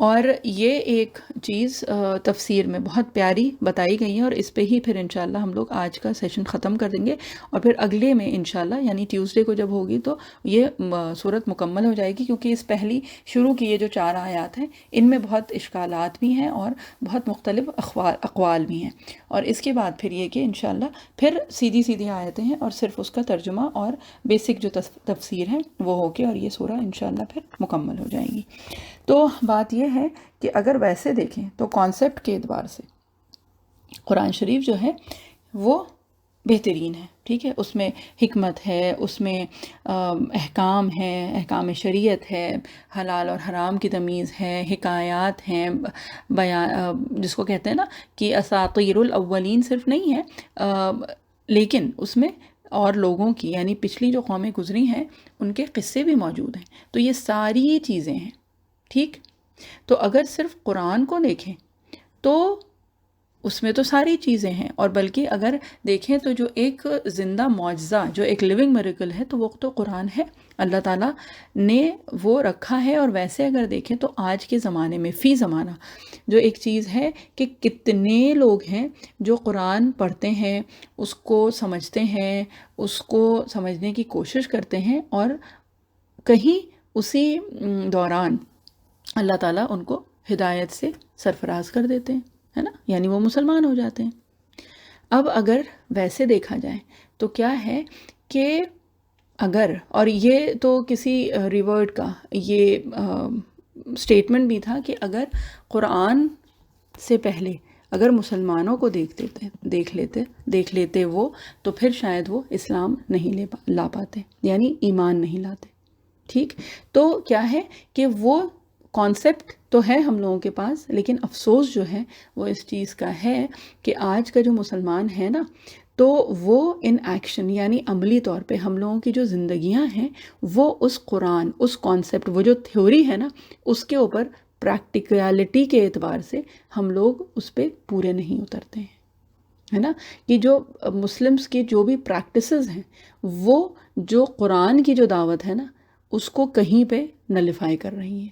اور یہ ایک چیز تفسیر میں بہت پیاری بتائی گئی ہے، اور اس پہ ہی پھر انشاءاللہ ہم لوگ آج کا سیشن ختم کر دیں گے، اور پھر اگلے میں انشاءاللہ یعنی ٹیوزڈے کو جب ہوگی تو یہ صورت مکمل ہو جائے گی، کیونکہ اس پہلی شروع کی یہ جو 4 آیات ہیں ان میں بہت اشکالات بھی ہیں اور بہت مختلف اقوال بھی ہیں. اور اس کے بعد پھر یہ کہ انشاءاللہ پھر سیدھی سیدھی آیتیں ہیں اور صرف اس کا ترجمہ اور بیسک جو تفسیر ہے وہ ہو کے اور یہ سورہ انشاءاللہ پھر مکمل ہو جائے گی. تو بات یہ ہے کہ اگر ویسے دیکھیں تو کانسیپٹ کے اعتبار سے قرآن شریف جو ہے وہ بہترین ہے. ٹھیک ہے. اس میں حکمت ہے، اس میں احکام ہے، احکام شریعت ہے، حلال اور حرام کی تمیز ہے، حکایات ہیں، بیان جس کو کہتے ہیں نا کہ اساطیر الاولین صرف نہیں ہے، لیکن اس میں اور لوگوں کی، یعنی پچھلی جو قومیں گزری ہیں ان کے قصے بھی موجود ہیں. تو یہ ساری چیزیں ہیں. ٹھیک. تو اگر صرف قرآن کو دیکھیں تو اس میں تو ساری چیزیں ہیں، اور بلکہ اگر دیکھیں تو جو ایک زندہ معجزہ، جو ایک لیونگ میریکل ہے تو وہ تو قرآن ہے. اللہ تعالیٰ نے وہ رکھا ہے. اور ویسے اگر دیکھیں تو آج کے زمانے میں فی زمانہ جو ایک چیز ہے کہ کتنے لوگ ہیں جو قرآن پڑھتے ہیں، اس کو سمجھتے ہیں، اس کو سمجھنے کی کوشش کرتے ہیں، اور کہیں اسی دوران اللہ تعالیٰ ان کو ہدایت سے سرفراز کر دیتے ہیں، ہے نا، یعنی وہ مسلمان ہو جاتے ہیں. اب اگر ویسے دیکھا جائے تو کیا ہے کہ اگر، اور یہ تو کسی ریورڈ کا یہ سٹیٹمنٹ بھی تھا کہ اگر قرآن سے پہلے اگر مسلمانوں کو دیکھ لیتے وہ، تو پھر شاید وہ اسلام نہیں لا پاتے، یعنی ایمان نہیں لاتے. ٹھیک. تو کیا ہے کہ وہ کانسیپٹ تو ہے ہم لوگوں کے پاس، لیکن افسوس جو ہے وہ اس چیز کا ہے کہ آج کا جو مسلمان ہے نا، تو وہ ان ایکشن یعنی عملی طور پہ ہم لوگوں کی جو زندگیاں ہیں وہ اس قرآن، اس کانسیپٹ، وہ جو تھیوری ہے نا، اس کے اوپر پریکٹیکلٹی کے اعتبار سے ہم لوگ اس پہ پورے نہیں اترتے ہیں. ہے نا، کہ جو مسلمس کے جو بھی پریکٹسز ہیں وہ جو قرآن کی جو دعوت ہے نا اس کو کہیں پہ نلیفائی کر رہی ہیں.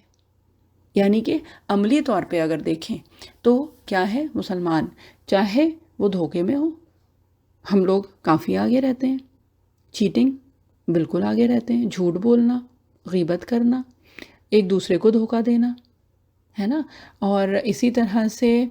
یعنی کہ عملی طور پہ اگر دیکھیں تو کیا ہے، مسلمان چاہے وہ دھوکے میں ہو، ہم لوگ کافی آگے رہتے ہیں، چیٹنگ بالکل آگے رہتے ہیں، جھوٹ بولنا، غیبت کرنا، ایک دوسرے کو دھوکہ دینا، ہے نا. اور اسی طرح سے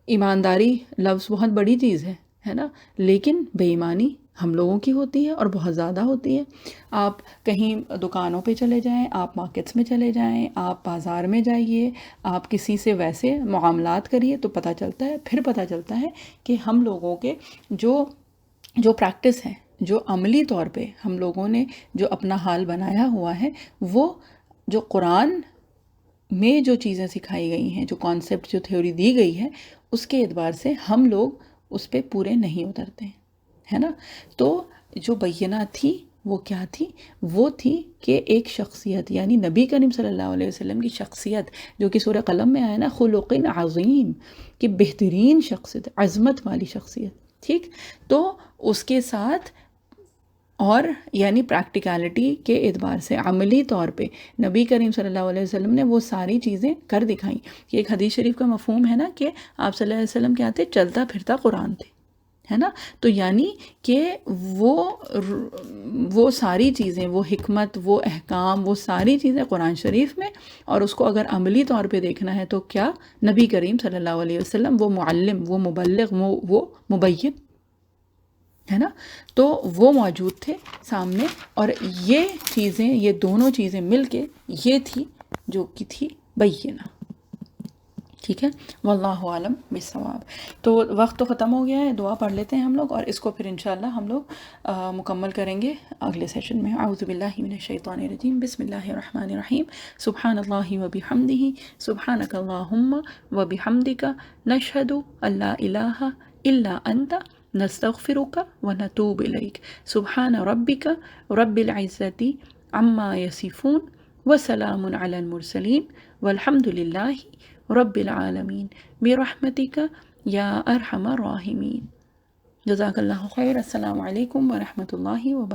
ایمانداری لفظ بہت بڑی چیز ہے نا، لیکن بے ایمانی ہم لوگوں کی ہوتی ہے اور بہت زیادہ ہوتی ہے. آپ کہیں دکانوں پہ چلے جائیں، آپ مارکیٹس میں چلے جائیں، آپ بازار میں جائیے، آپ کسی سے ویسے معاملات کریے تو پتہ چلتا ہے، پھر پتہ چلتا ہے کہ ہم لوگوں کے جو پریکٹس ہے، جو عملی طور پہ ہم لوگوں نے جو اپنا حال بنایا ہوا ہے، وہ جو قرآن میں جو چیزیں سکھائی گئی ہیں، جو کانسیپٹ، جو تھیوری دی گئی ہے، اس کے اعتبار سے ہم لوگ اس پہ پورے نہیں اترتے ہیں، ہے نا. تو جو بینہ تھی وہ کیا تھی؟ وہ تھی کہ ایک شخصیت، یعنی نبی کریم صلی اللہ علیہ وسلم کی شخصیت، جو کہ سورہ قلم میں آیا نا، خلق عظیم، کہ بہترین شخصیت، عظمت والی شخصیت. ٹھیک، تو اس کے ساتھ اور یعنی پریکٹیکلٹی کے اعتبار سے عملی طور پہ نبی کریم صلی اللہ علیہ وسلم نے وہ ساری چیزیں کر دکھائیں. کہ ایک حدیث شریف کا مفہوم ہے نا کہ آپ صلی اللہ علیہ وسلم کیا تھے؟ چلتا پھرتا قرآن تھے، ہے نا. تو یعنی کہ وہ ساری چیزیں، وہ حکمت، وہ احکام، وہ ساری چیزیں قرآن شریف میں، اور اس کو اگر عملی طور پہ دیکھنا ہے تو کیا؟ نبی کریم صلی اللہ علیہ وسلم وہ معلم، وہ مبلغ، وہ مبین، ہے نا. تو وہ موجود تھے سامنے، اور یہ چیزیں، یہ دونوں چیزیں مل کے یہ تھی جو کی تھی بینہ. ٹھیک ہے، واللہ عالم بالصواب. تو وقت تو ختم ہو گیا ہے، دعا پڑھ لیتے ہیں ہم لوگ، اور اس کو پھر انشاءاللہ ہم لوگ مکمل کریں گے اگلے سیشن میں. اعوذ باللہ من الشیطان الرجیم، بسم اللہ الرحمن الرحیم. سبحان اللہ وبحمدہ، سبحانک اللہم وبحمدک، نشہد ان لا الہ الا انت، نستغفرک ونتوب الیک. سبحان ربک رب العزۃ عما یصفون، وسلام علی المرسلین، والحمد للہ رب العالمین، برحمتک یا ارحم الراحمین. جزاک اللہ خیر. السلام علیکم ورحمۃ اللہ وبرکاتہ.